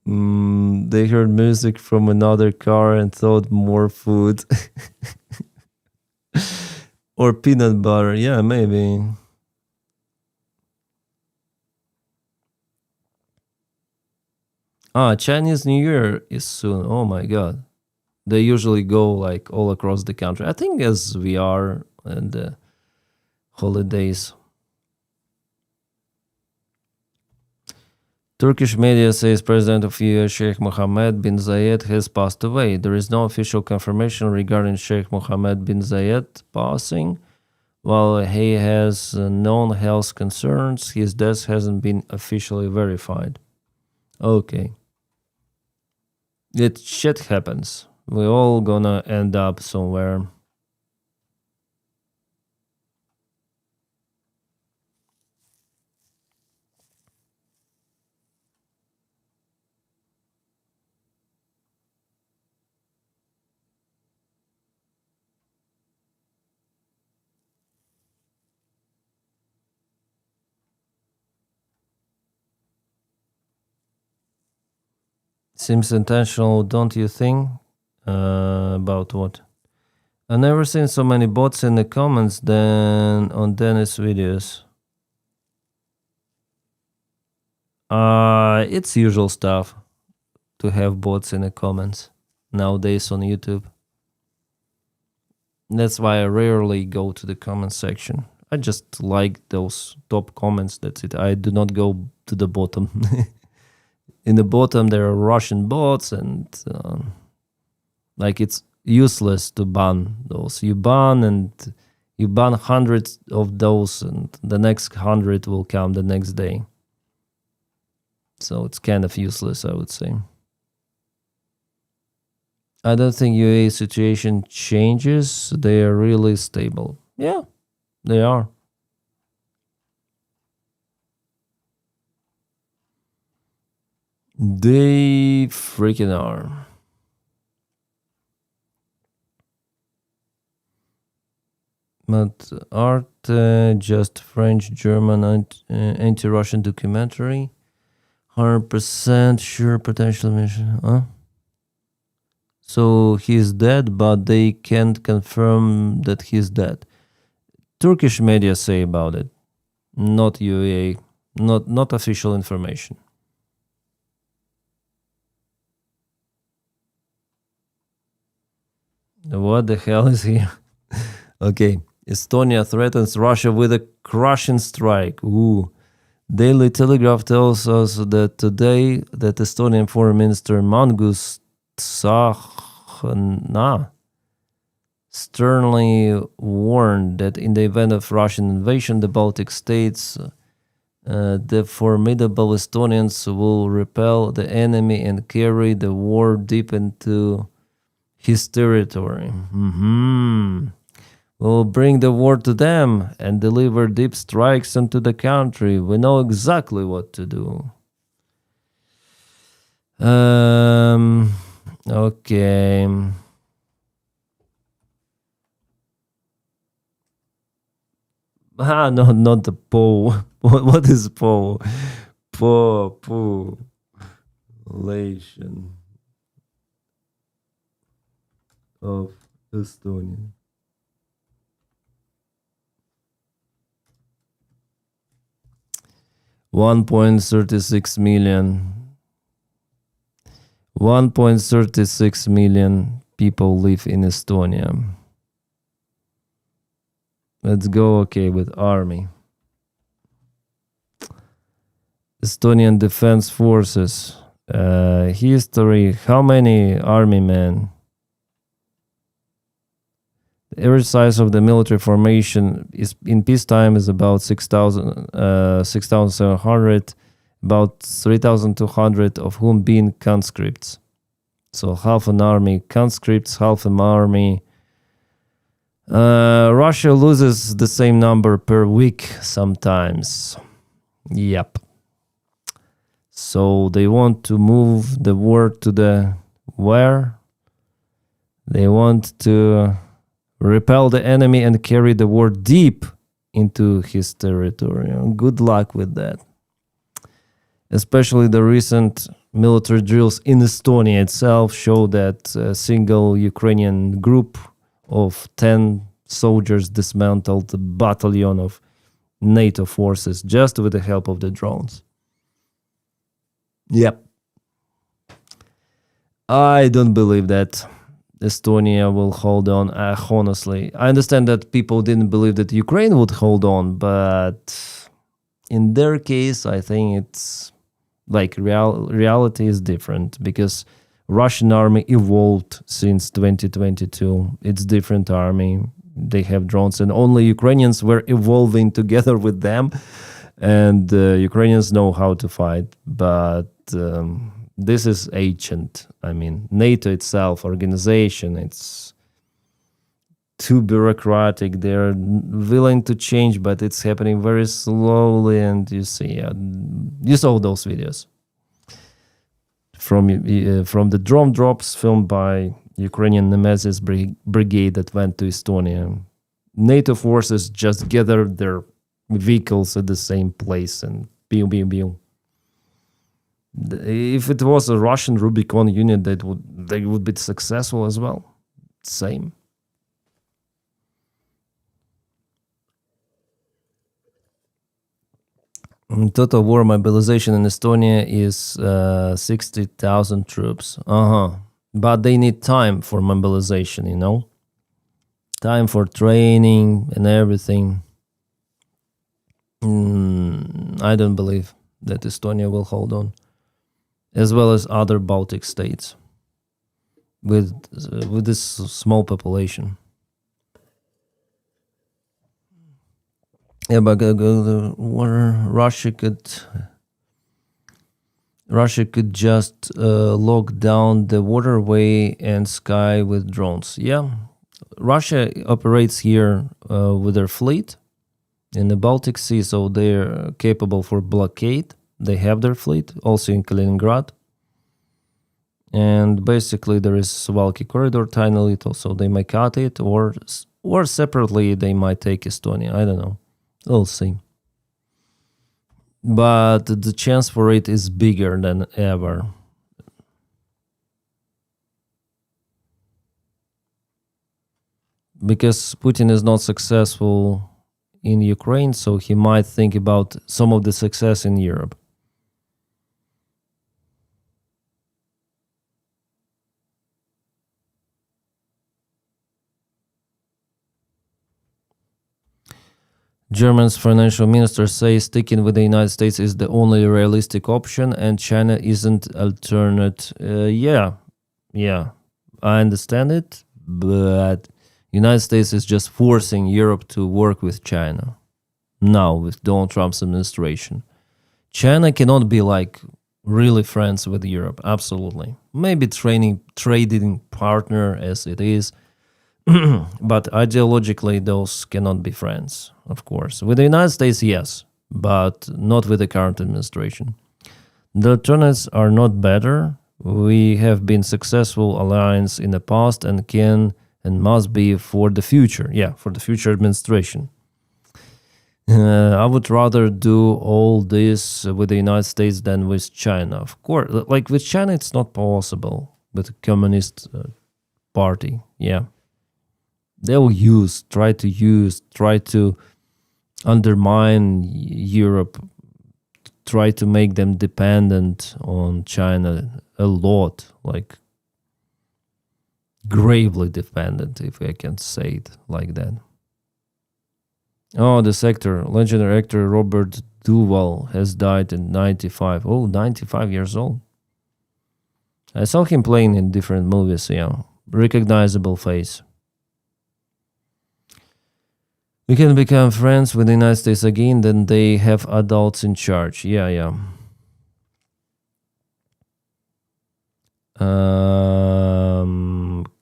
They heard music from another car and thought more food. Or peanut butter. Yeah, maybe. Chinese New Year is soon. Oh my God. They usually go like all across the country. I think as we are in the holidays. Turkish media says President of UAE Sheikh Mohammed bin Zayed has passed away. There is no official confirmation regarding Sheikh Mohammed bin Zayed passing. While he has known health concerns, his death hasn't been officially verified. Okay. Shit happens. We're all gonna end up somewhere. Seems intentional, don't you think? About what? I've never seen so many bots in the comments than on Denys videos. It's usual stuff to have bots in the comments nowadays on YouTube. That's why I rarely go to the comment section. I just like those top comments, that's it. I do not go to the bottom. In the bottom there are Russian bots and like it's useless to ban those. You ban hundreds of those and the next 100 will come the next day. So it's kind of useless, I would say. I don't think UAE situation changes. They are really stable. Yeah, they are. They freaking are. But art just French, German, anti-Russian documentary. 100% sure potential mission. Huh? So he's dead, but they can't confirm that he's dead. Turkish media say about it, not UAE, not official information. What the hell is here? Okay, Estonia threatens Russia with a crushing strike. Ooh. Daily Telegraph tells us that today that Estonian Foreign Minister Mangus Tsahkna sternly warned that in the event of Russian invasion, the Baltic states, the formidable Estonians will repel the enemy and carry the war deep into his territory. We'll bring the war to them and deliver deep strikes into the country. We know exactly what to do. Okay. No, not the Po. What is Po? Population of Estonia. $1.36 million. 1.36 million people live in Estonia. Let's go, okay, with army. Estonian Defense Forces. History, how many army men? The average size of the military formation is in peacetime is about 6,700, about 3,200 of whom being conscripts. So half an army conscripts, half an army. Russia loses the same number per week sometimes. Yep. So they want to move the war to the where? They want to repel the enemy and carry the war deep into his territory. Good luck with that. Especially the recent military drills in Estonia itself show that a single Ukrainian group of 10 soldiers dismantled a battalion of NATO forces just with the help of the drones. Yep. I don't believe that Estonia will hold on. Honestly, I understand that people didn't believe that Ukraine would hold on, but in their case, I think it's like reality is different because Russian army evolved since 2022. It's different army. They have drones, and only Ukrainians were evolving together with them, and Ukrainians know how to fight, but this is ancient. I mean, NATO itself, organization, it's too bureaucratic. They're willing to change, but it's happening very slowly. And you see, you saw those videos from the drone drops filmed by Ukrainian Nemesis brigade that went to Estonia. NATO forces just gathered their vehicles at the same place and pew, pew, pew. If it was a Russian Rubicon unit, they would be successful as well. Same. Total war mobilization in Estonia is 60,000 troops. But they need time for mobilization, you know? Time for training and everything. I don't believe that Estonia will hold on, as well as other Baltic states with this small population. Yeah, but Russia could just lock down the waterway and sky with drones. Yeah, Russia operates here with their fleet in the Baltic Sea, so they're capable for blockade. They have their fleet also in Kaliningrad. And basically there is Suwalki corridor, tiny little, so they might cut it, or separately they might take Estonia. I don't know. We'll see. But the chance for it is bigger than ever. Because Putin is not successful in Ukraine, so he might think about some of the success in Europe. German's financial minister says sticking with the United States is the only realistic option and China isn't alternate. Yeah, I understand it, but United States is just forcing Europe to work with China now with Donald Trump's administration. China cannot be like really friends with Europe, absolutely. Maybe trading partner as it is, but ideologically those cannot be friends, of course. With the United States, yes, but not with the current administration. The alternatives are not better. We have been successful alliance in the past and can and must be for the future. Yeah, for the future administration. I would rather do all this with the United States than with China. Of course, like with China, it's not possible. With the Communist Party, yeah. They'll try to undermine Europe, try to make them dependent on China a lot, like gravely dependent, if I can say it like that. Oh, this actor, legendary actor Robert Duvall has died at 95. Oh, 95 years old. I saw him playing in different movies, yeah. Recognizable face. We can become friends with the United States again, then they have adults in charge. Yeah.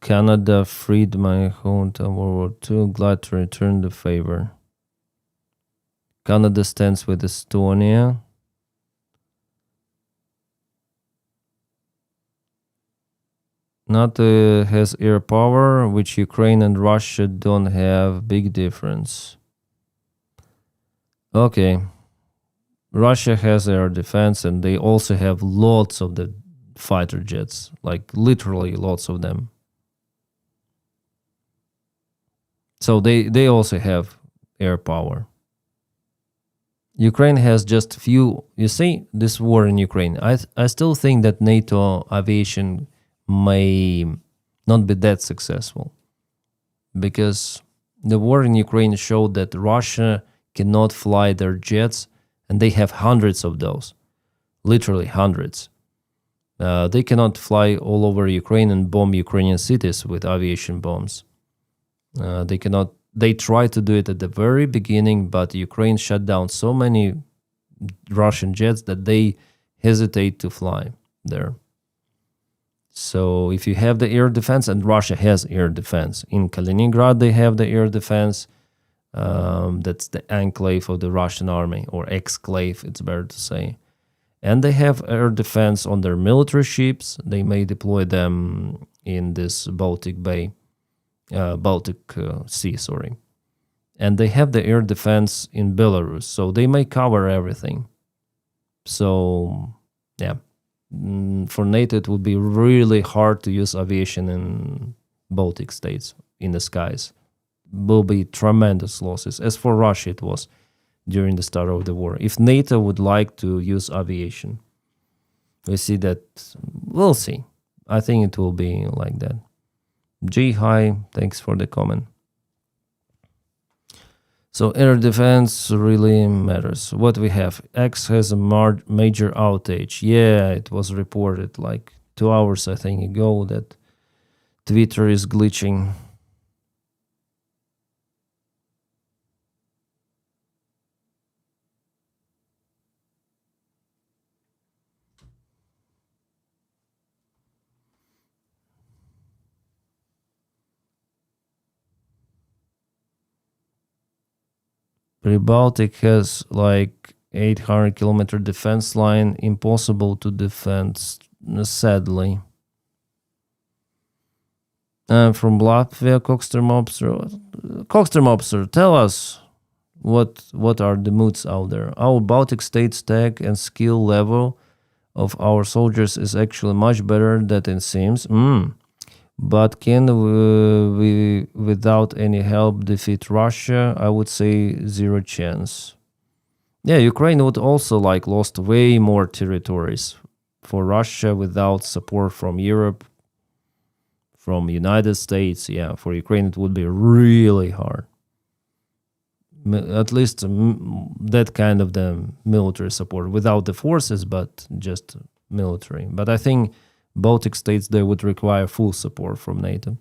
Canada freed my hometown World War II. Glad to return the favor. Canada stands with Estonia. NATO has air power, which Ukraine and Russia don't have. Big difference. Okay. Russia has air defense, and they also have lots of the fighter jets, like literally lots of them. So they also have air power. Ukraine has just few. You see, this war in Ukraine, I still think that NATO aviation may not be that successful, because the war in Ukraine showed that Russia cannot fly their jets, and they have hundreds of those, literally hundreds. They cannot fly all over Ukraine and bomb Ukrainian cities with aviation bombs. They cannot. They tried to do it at the very beginning, but Ukraine shut down so many Russian jets that they hesitate to fly there. So if you have the air defense, and Russia has air defense. In Kaliningrad, they have the air defense. That's the enclave of the Russian army, or exclave, it's better to say. And they have air defense on their military ships. They may deploy them in this Baltic Sea, sorry. And they have the air defense in Belarus, so they may cover everything. So, yeah. For NATO, it would be really hard to use aviation in Baltic states, in the skies. Will be tremendous losses. As for Russia, it was during the start of the war. If NATO would like to use aviation, we see that, we'll see. I think it will be like that. G, hi, thanks for the comment. So air defense really matters. What we have, X has a major outage. Yeah, it was reported like 2 hours, I think, ago that Twitter is glitching. Baltic has like 800-kilometer defense line, impossible to defend, sadly. From Latvia, Cockstermobster, tell us what are the moods out there. Our Baltic states tech and skill level of our soldiers is actually much better than it seems. But can we, without any help, defeat Russia? I would say 0 chance. Yeah, Ukraine would also like lost way more territories for Russia without support from Europe, from United States. Yeah, for Ukraine it would be really hard. At least that kind of the military support without the forces, but just military. But I think Baltic states, they would require full support from NATO,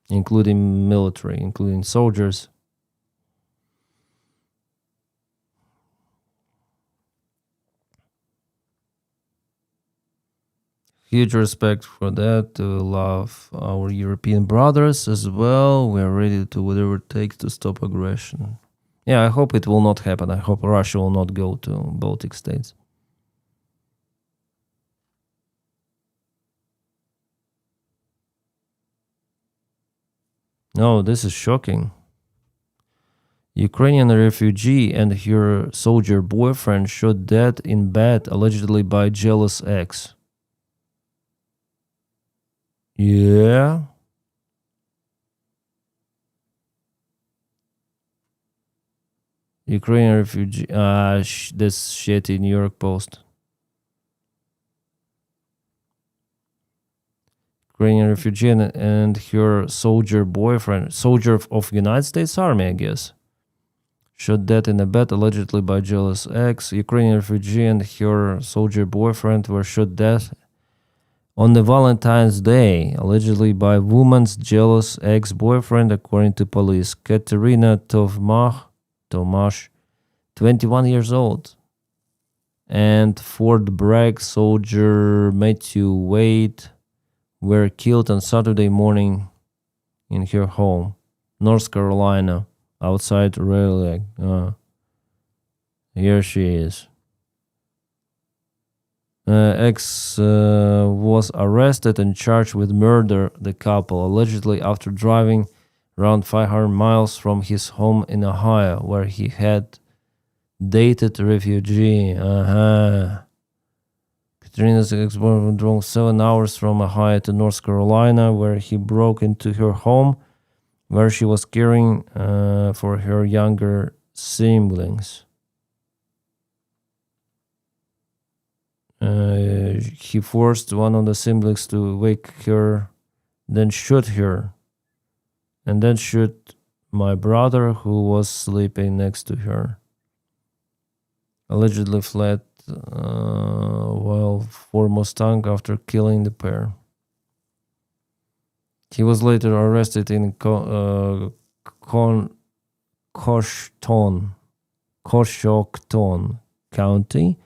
including military, including soldiers. Huge respect for that. Love our European brothers as well. We are ready to whatever it takes to stop aggression. Yeah, I hope it will not happen. I hope Russia will not go to Baltic states. No, this is shocking. Ukrainian refugee and her soldier boyfriend shot dead in bed, allegedly by jealous ex. Yeah. Ukrainian refugee. This shitty New York Post. Ukrainian refugee and her soldier boyfriend, soldier of United States Army, I guess, shot dead in a bed, allegedly by jealous ex. Ukrainian refugee and her soldier boyfriend were shot dead on the Valentine's Day, allegedly by woman's jealous ex-boyfriend, according to police. Katerina Tomash, 21 years old, and Fort Bragg soldier Matthew Wade were killed on Saturday morning in her home, North Carolina, outside Raleigh. Here she is. X was arrested and charged with murder the couple, allegedly after driving around 500 miles from his home in Ohio, where he had dated refugee. Katrina's ex-boyfriend drove 7 hours from Ohio to North Carolina, where he broke into her home, where she was caring for her younger siblings. He forced one of the siblings to wake her, then shoot her, and then shoot my brother who was sleeping next to her. Allegedly fled while Ford Mustang after killing the pair. He was later arrested in Coshocton County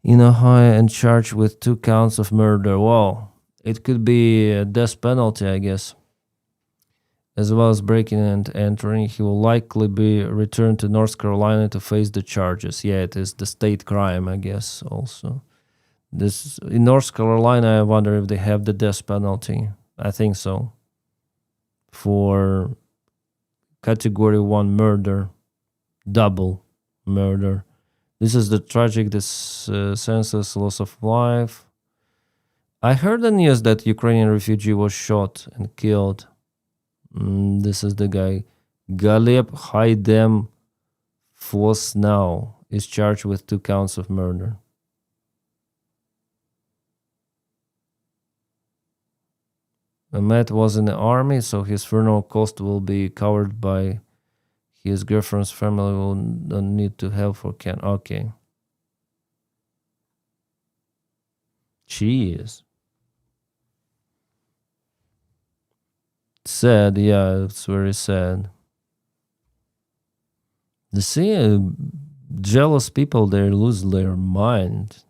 in Ohio and charged with 2 counts of murder. Well, it could be a death penalty, I guess. As well as breaking and entering, he will likely be returned to North Carolina to face the charges. Yeah, it is the state crime, I guess, also. This in North Carolina, I wonder if they have the death penalty. I think so. For category 1 murder, double murder. This is the tragic senseless loss of life. I heard the news that Ukrainian refugee was shot and killed. This is the guy. Galeb Haidem Fosnau is charged with 2 counts of murder. Ahmed was in the army, so his funeral cost will be covered by his girlfriend's family. Will don't need to help for Ken. Okay. Jeez. Sad, yeah, it's very sad. You see, jealous people, they lose their mind.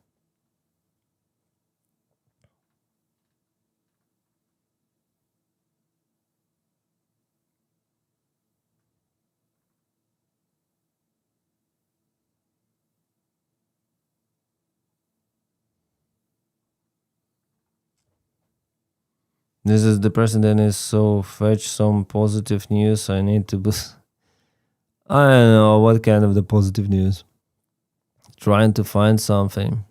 This is the president is so fetch some positive news. I need to I don't know what kind of the positive news. Trying to find something.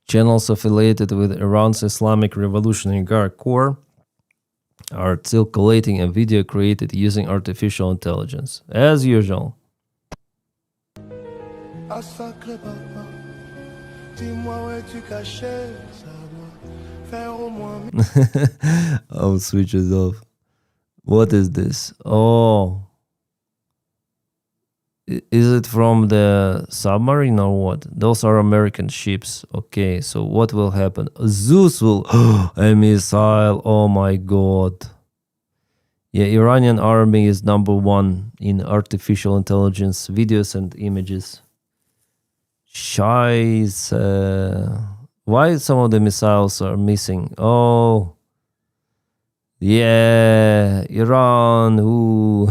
Channels affiliated with Iran's Islamic Revolutionary Guard Corps are circulating a video created using artificial intelligence, as usual. I'll switch it off. What is this? Oh. Is it from the submarine or what? Those are American ships. Okay, so what will happen? Zeus will... a missile. Oh my god. Yeah, Iranian army is #1 in artificial intelligence videos and images. Scheiße. Why some of the missiles are missing? Oh. Yeah, Iran. Ooh.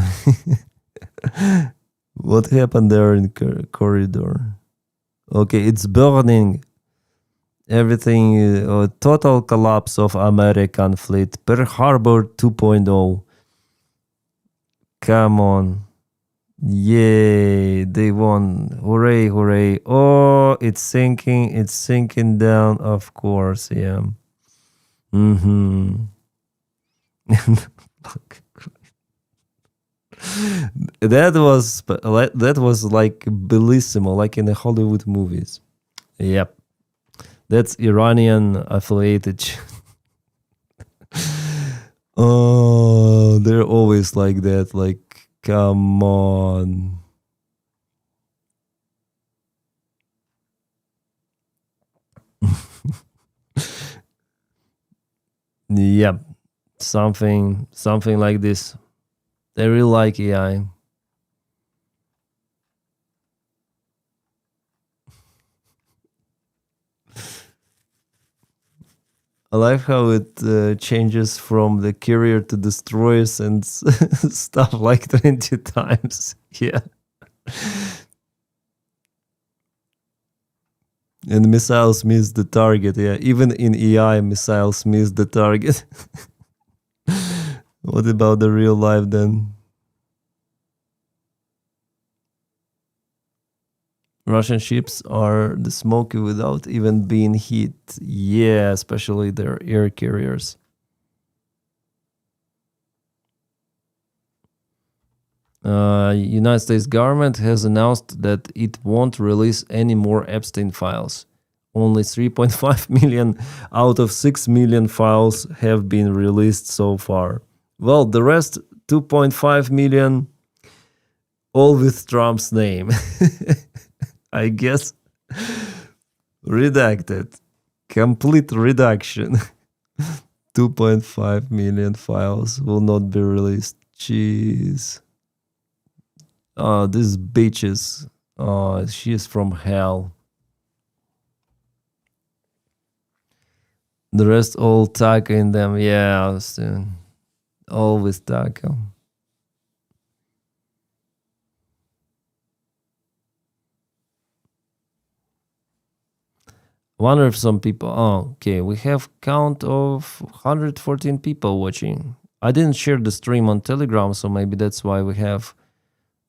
What happened there in corridor? Okay, it's burning. Everything, total collapse of American fleet. Pearl Harbor 2.0. Come on. Yay, they won. Hooray, hooray. Oh, it's sinking down, of course, yeah. That was like bellissimo, like in the Hollywood movies. Yep, that's Iranian affiliated. Oh, they're always like that. Like, come on. Yeah, something like this. They really like AI. I like how it changes from the carrier to destroyers and stuff like 20 times. Yeah. And missiles miss the target. Yeah, even in AI, missiles miss the target. What about the real life then? Russian ships are the smoky without even being hit. Yeah, especially their air carriers. United States government has announced that it won't release any more Epstein files. Only 3.5 million out of 6 million files have been released so far. Well, the rest, 2.5 million, all with Trump's name. I guess redacted. Complete redaction. 2.5 million files will not be released. Jeez. Oh, this bitches. Oh, she is from hell. The rest all taco in them. Yeah, always taco. Wonder if some people. Oh, okay. We have count of 114 people watching. I didn't share the stream on Telegram, so maybe that's why we have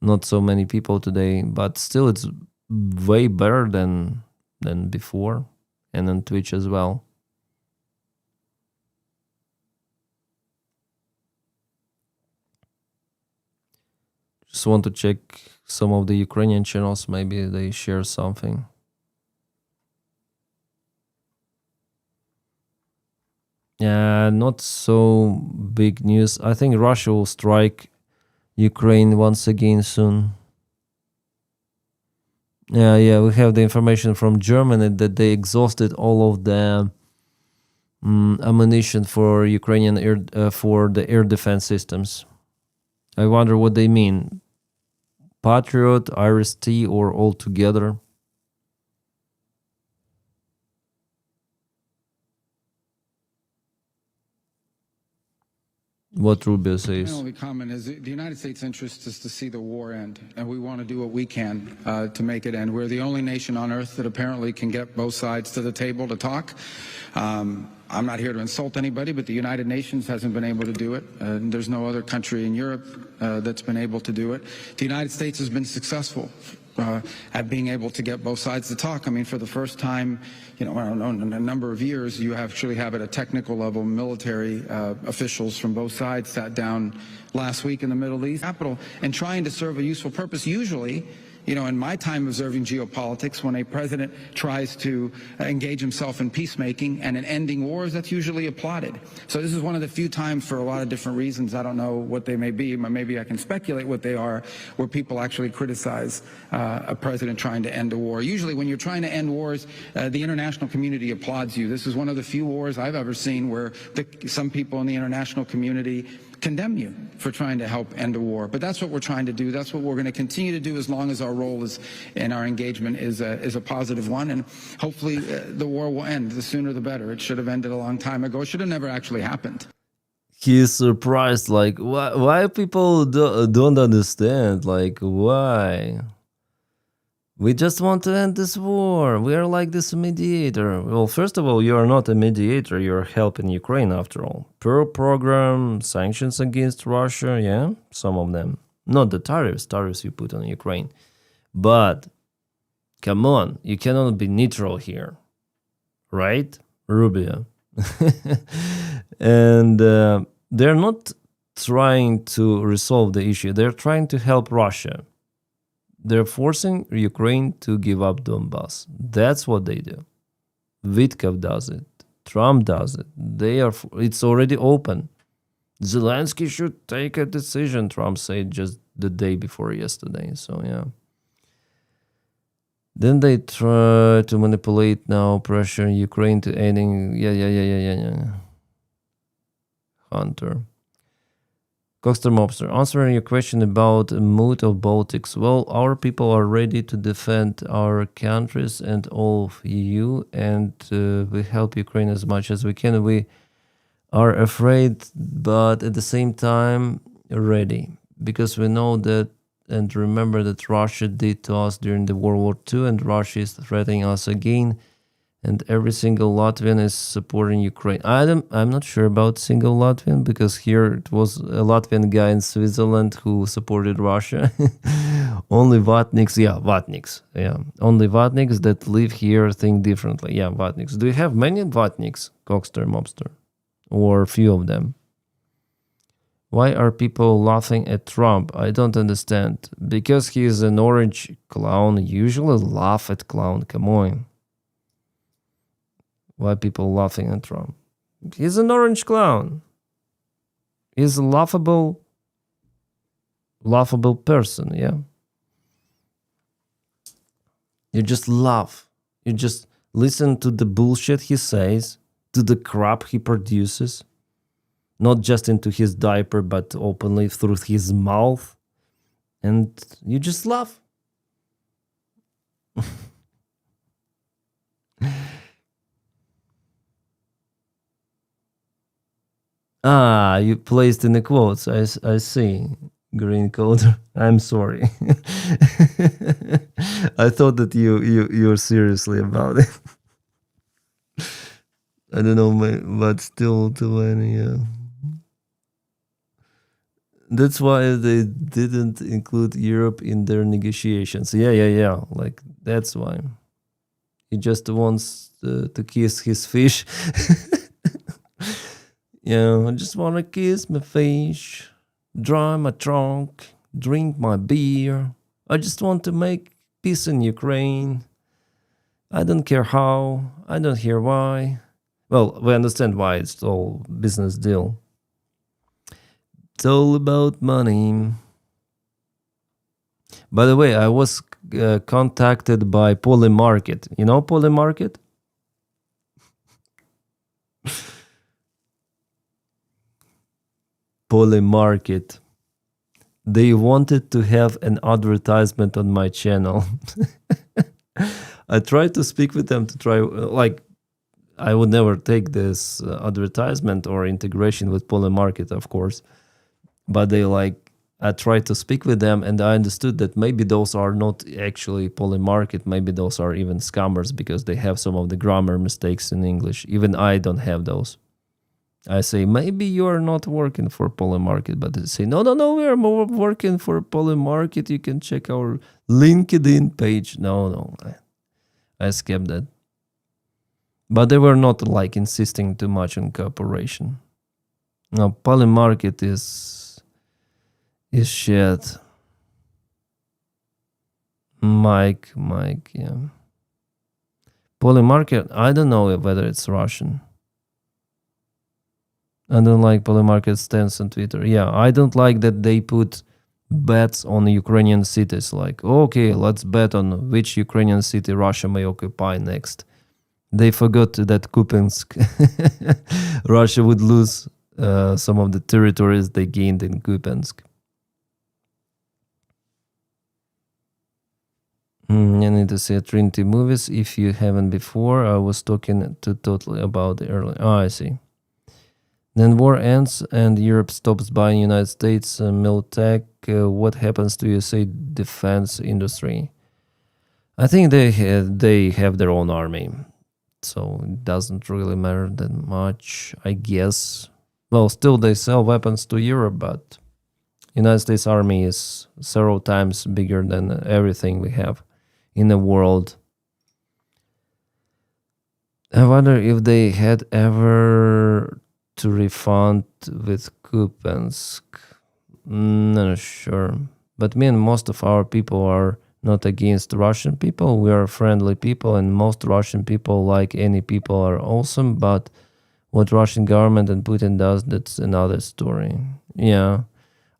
not so many people today. But still, it's way better than before, and on Twitch as well. Just want to check some of the Ukrainian channels. Maybe they share something. Yeah, not so big news. I think Russia will strike Ukraine once again soon. Yeah, we have the information from Germany that they exhausted all of the ammunition for Ukrainian for the air defense systems. I wonder what they mean. Patriot, Iris-T, or all together? What Rubio says. My only comment is the United States' interest is to see the war end, and we want to do what we can to make it end. We're the only nation on earth that apparently can get both sides to the table to talk. I'm not here to insult anybody, but the United Nations hasn't been able to do it. There's no other country in Europe that's been able to do it. The United States has been successful at being able to get both sides to talk. I mean, for the first time, in a number of years, you actually have at a technical level military officials from both sides sat down last week in the Middle East capital and trying to serve a useful purpose. Usually, in my time observing geopolitics, when a president tries to engage himself in peacemaking and in ending wars, that's usually applauded. So this is one of the few times, for a lot of different reasons, I don't know what they may be, but maybe I can speculate what they are, where people actually criticize a president trying to end a war. Usually when you're trying to end wars, the international community applauds you. This is one of the few wars I've ever seen where some people in the international community condemn you for trying to help end a war. But that's what we're trying to do. That's what we're going to continue to do as long as our role is and our engagement is a positive one. And hopefully the war will end. The sooner the better. It should have ended a long time ago. It should have never actually happened. He is surprised, like, why people don't understand, like, why? We just want to end this war. We are like this mediator. Well, first of all, you are not a mediator. You're helping Ukraine, after all. Pearl program, sanctions against Russia, yeah, some of them. Not the tariffs you put on Ukraine. But, come on, you cannot be neutral here. Right, Rubio? And they're not trying to resolve the issue. They're trying to help Russia. They're forcing Ukraine to give up Donbass. That's what they do. Vitkov does it. Trump does it. It's already open. Zelensky should take a decision, Trump said just the day before yesterday. So, yeah. Then they try to manipulate now, pressure Ukraine to ending. Yeah. Hunter. Coxter Mobster, answering your question about the mood of Baltics. Well, our people are ready to defend our countries and all of EU, and we help Ukraine as much as we can. We are afraid, but at the same time ready, because we know that and remember that Russia did to us during the World War II, and Russia is threatening us again. And every single Latvian is supporting Ukraine. I'm not sure about single Latvian, because here it was a Latvian guy in Switzerland who supported Russia. Only Vatniks, only Vatniks that live here think differently. Yeah, Vatniks. Do you have many Vatniks, Coxter Mobster? Or few of them? Why are people laughing at Trump? I don't understand. Because he is an orange clown. Usually laugh at clown. Come on. Why people laughing at Trump? He's an orange clown. He's a laughable person, yeah? You just laugh. You just listen to the bullshit he says, to the crap he produces, not just into his diaper, but openly through his mouth, and you just laugh. You placed in the quotes. I see. Green coder. I'm sorry. I thought that you're seriously about it. I don't know, but still too many. Yeah. That's why they didn't include Europe in their negotiations. Yeah. Like, that's why. He just wants to kiss his fish. Yeah, I just want to kiss my fish, drive my trunk, drink my beer. I just want to make peace in Ukraine. I don't care how. I don't hear why. Well, we understand why. It's all business deal. It's all about money. By the way, I was contacted by Polymarket. You know Polymarket? Polymarket. They wanted to have an advertisement on my channel. I tried to speak with them to try, I would never take this advertisement or integration with Polymarket, of course. But I tried to speak with them, and I understood that maybe those are not actually Polymarket. Maybe those are even scammers, because they have some of the grammar mistakes in English. Even I don't have those. I say, maybe you are not working for Polymarket, but they say, no, we are more working for Polymarket. You can check our LinkedIn page. No, I skipped that. But they were not insisting too much on cooperation. No, Polymarket is shit. Mike, yeah. Polymarket, I don't know whether it's Russian. I don't like Polymarket stance on Twitter. Yeah, I don't like that they put bets on Ukrainian cities. Okay, let's bet on which Ukrainian city Russia may occupy next. They forgot that Kupiansk, Russia would lose some of the territories they gained in Kupiansk. You need to see Trinity movies if you haven't before. I was talking totally about the early. Oh, I see. Then war ends and Europe stops buying United States militech. What happens to USA defense industry? I think they have their own army, so it doesn't really matter that much, I guess. Well, still they sell weapons to Europe, but United States Army is several times bigger than everything we have in the world. I wonder if they had ever to refund with Kupiansk. Not sure. But me and most of our people are not against Russian people. We are friendly people, and most Russian people, like any people, are awesome. But what Russian government and Putin does, that's another story. Yeah.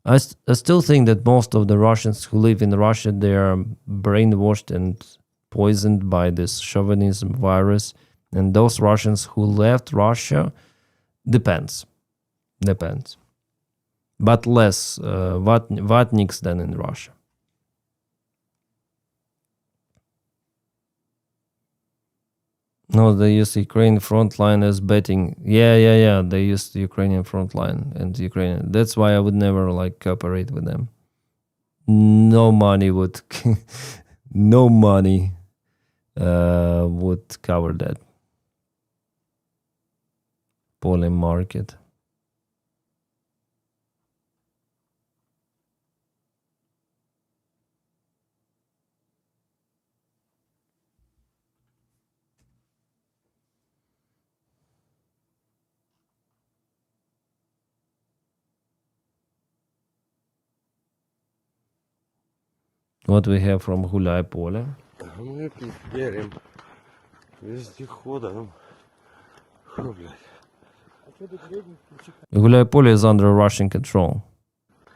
I still think that most of the Russians who live in Russia, they are brainwashed and poisoned by this chauvinism virus. And those Russians who left Russia, depends. Depends. But less vatniks than in Russia. No, they use Ukraine frontline as betting. Yeah. They use the Ukrainian frontline and Ukrainian. That's why I would never like cooperate with them. No money would, no money would cover that. Poly market. What we have from Гуляй поле. Мы верим вездеходом. Фу, блядь. Гуляй поле is under Russian control.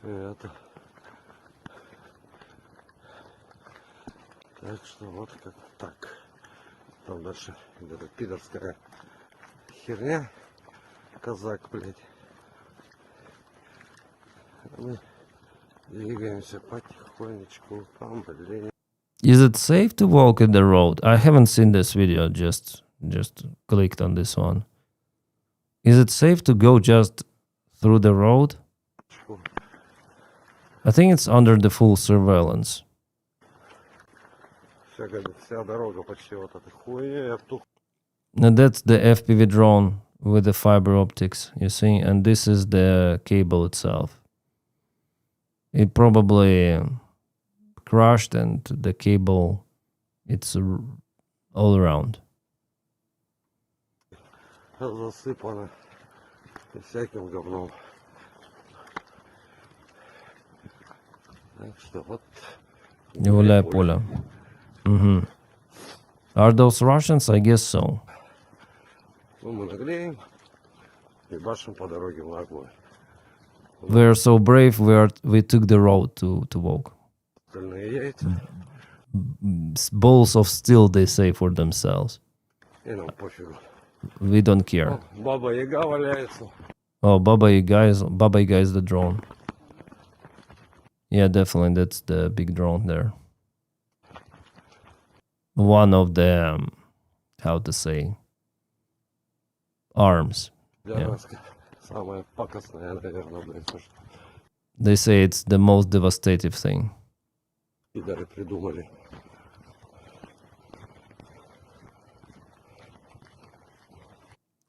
Это. Так что вот как так. Там дальше эта пидорская херня. Казак, блядь. Мы двигаемся потихонечку. Там, блядь. Is it safe to walk in the road? I haven't seen this video, just clicked on this one. Is it safe to go just through the road? I think it's under the full surveillance. Вся дорога почти вот этой хуйня. Now that's the FPV drone with the fiber optics, you see, and this is the cable itself. It probably crushed and the cable, it's all around. Засыпано всяким говном. Так что вот. Гуляй поле. Mm-hmm. Are those Russians? I guess so. Ну, мы наглеем и башим по дороге в наглую. We're so brave, we took the road to walk. Остальные яйца. Balls of steel, they say for themselves. И нам пофигу. We don't care. Баба Яга валяется. Oh, Baba Yaga is the drone. Yeah, definitely, that's the big drone there. One of the, how to say, arms. Yeah. Самое пакостное, наверное, блядь, то, что They say it's the most devastating thing. пидоры придумали.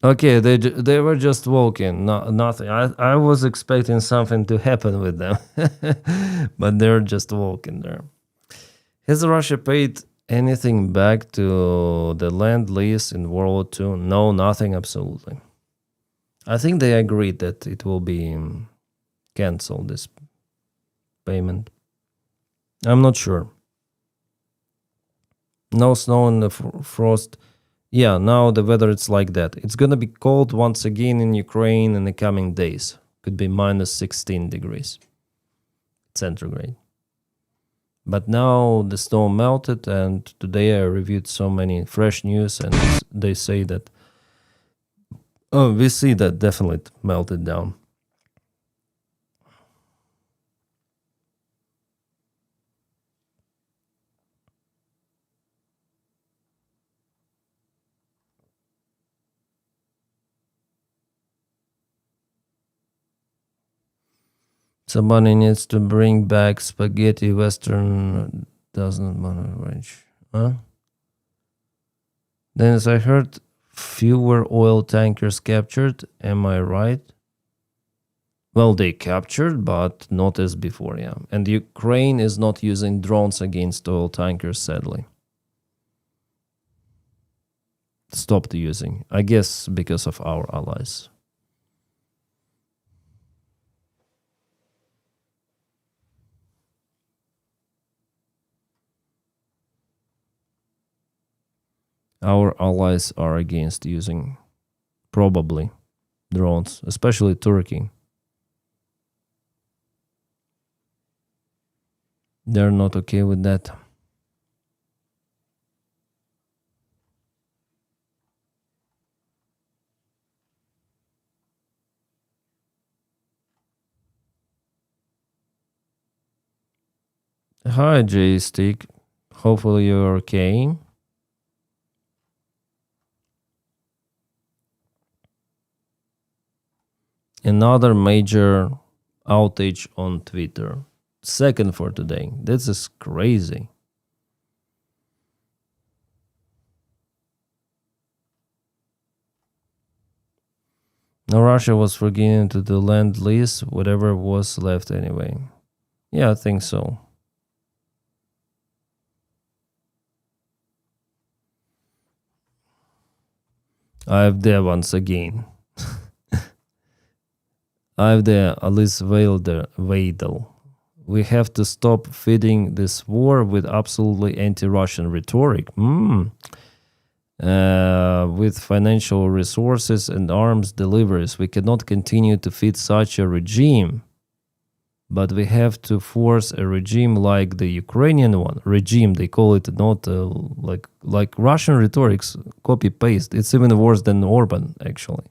Okay, they were just walking, nothing. I was expecting something to happen with them, but they're just walking there. Has Russia paid anything back to the land lease in World War II? No, nothing, absolutely. I think they agreed that it will be cancelled, this payment. I'm not sure. No snow and the frost. Yeah, now the weather it's like that. It's gonna be cold once again in Ukraine in the coming days. Could be minus 16 degrees centigrade. But now the snow melted, and today I reviewed so many fresh news, and they say that, oh, we see that definitely it melted down. Somebody needs to bring back spaghetti western, doesn't matter which. Huh? Denys, I heard fewer oil tankers captured. Am I right? Well, they captured, but not as before, yeah. And Ukraine is not using drones against oil tankers, sadly. Stopped using, I guess because of our allies. Our allies are against using, probably, drones, especially Turkey. They're not okay with that. Hi, J-Stick. Hopefully you're okay. Another major outage on Twitter. Second for today. This is crazy. Now Russia was forgetting to the land lease, whatever was left anyway. Yeah, I think so. I have there once again. I have there Alice Vadel. We have to stop feeding this war with absolutely anti-Russian rhetoric. With financial resources and arms deliveries, we cannot continue to feed such a regime. But we have to force a regime like the Ukrainian one. Regime, they call it, not like Russian rhetorics, copy-paste. It's even worse than Orban, actually.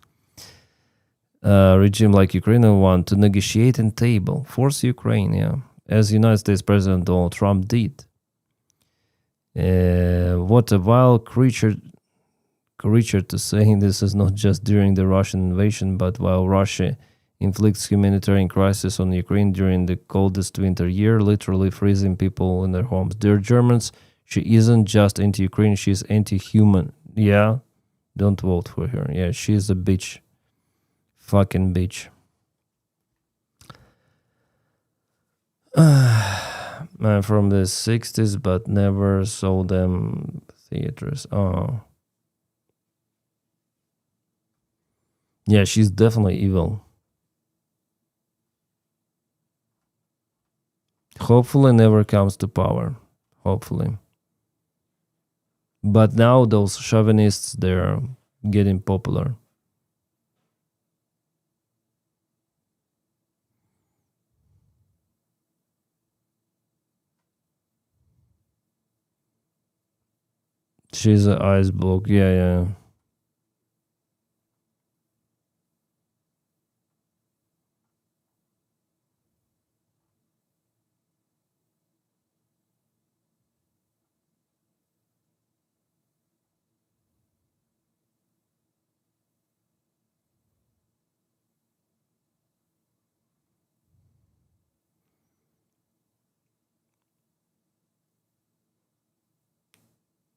Regime like Ukrainian one to negotiate and table. Force Ukraine, yeah. As United States President Donald Trump did. What a vile creature to say this is not just during the Russian invasion, but while Russia inflicts humanitarian crisis on Ukraine during the coldest winter year, literally freezing people in their homes. Dear Germans, she isn't just anti-Ukraine, she's anti-human. Yeah, don't vote for her. Yeah, she's a bitch. Fucking bitch. Man from the 60s, but never saw them theaters. Oh. Yeah, she's definitely evil. Hopefully never comes to power. Hopefully. But now those chauvinists, they're getting popular. She's an ice block. Yeah.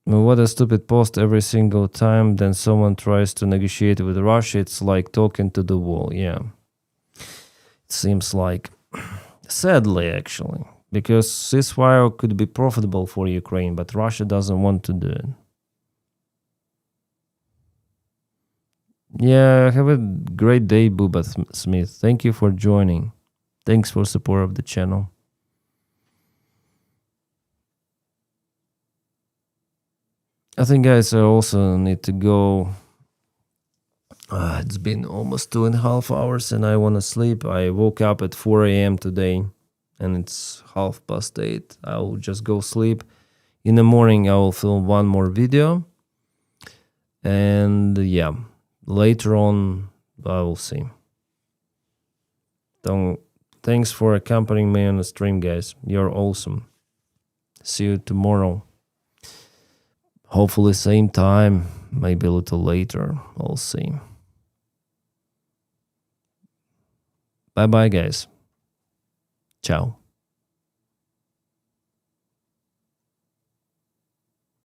What a stupid post every single time. Then someone tries to negotiate with Russia. It's like talking to the wall. Yeah. It seems like, sadly, actually, because ceasefire could be profitable for Ukraine, but Russia doesn't want to do it. Yeah, have a great day, Booba Smith. Thank you for joining. Thanks for support of the channel. I think, guys, I also need to go. It's been almost 2.5 hours and I want to sleep. I woke up at 4 a.m. today and it's 8:30. I'll just go sleep. In the morning, I will film one more video. And yeah, later on, I will see. Thanks for accompanying me on the stream, guys. You're awesome. See you tomorrow. Hopefully same time, maybe a little later. We'll see. Bye-bye, guys. Ciao.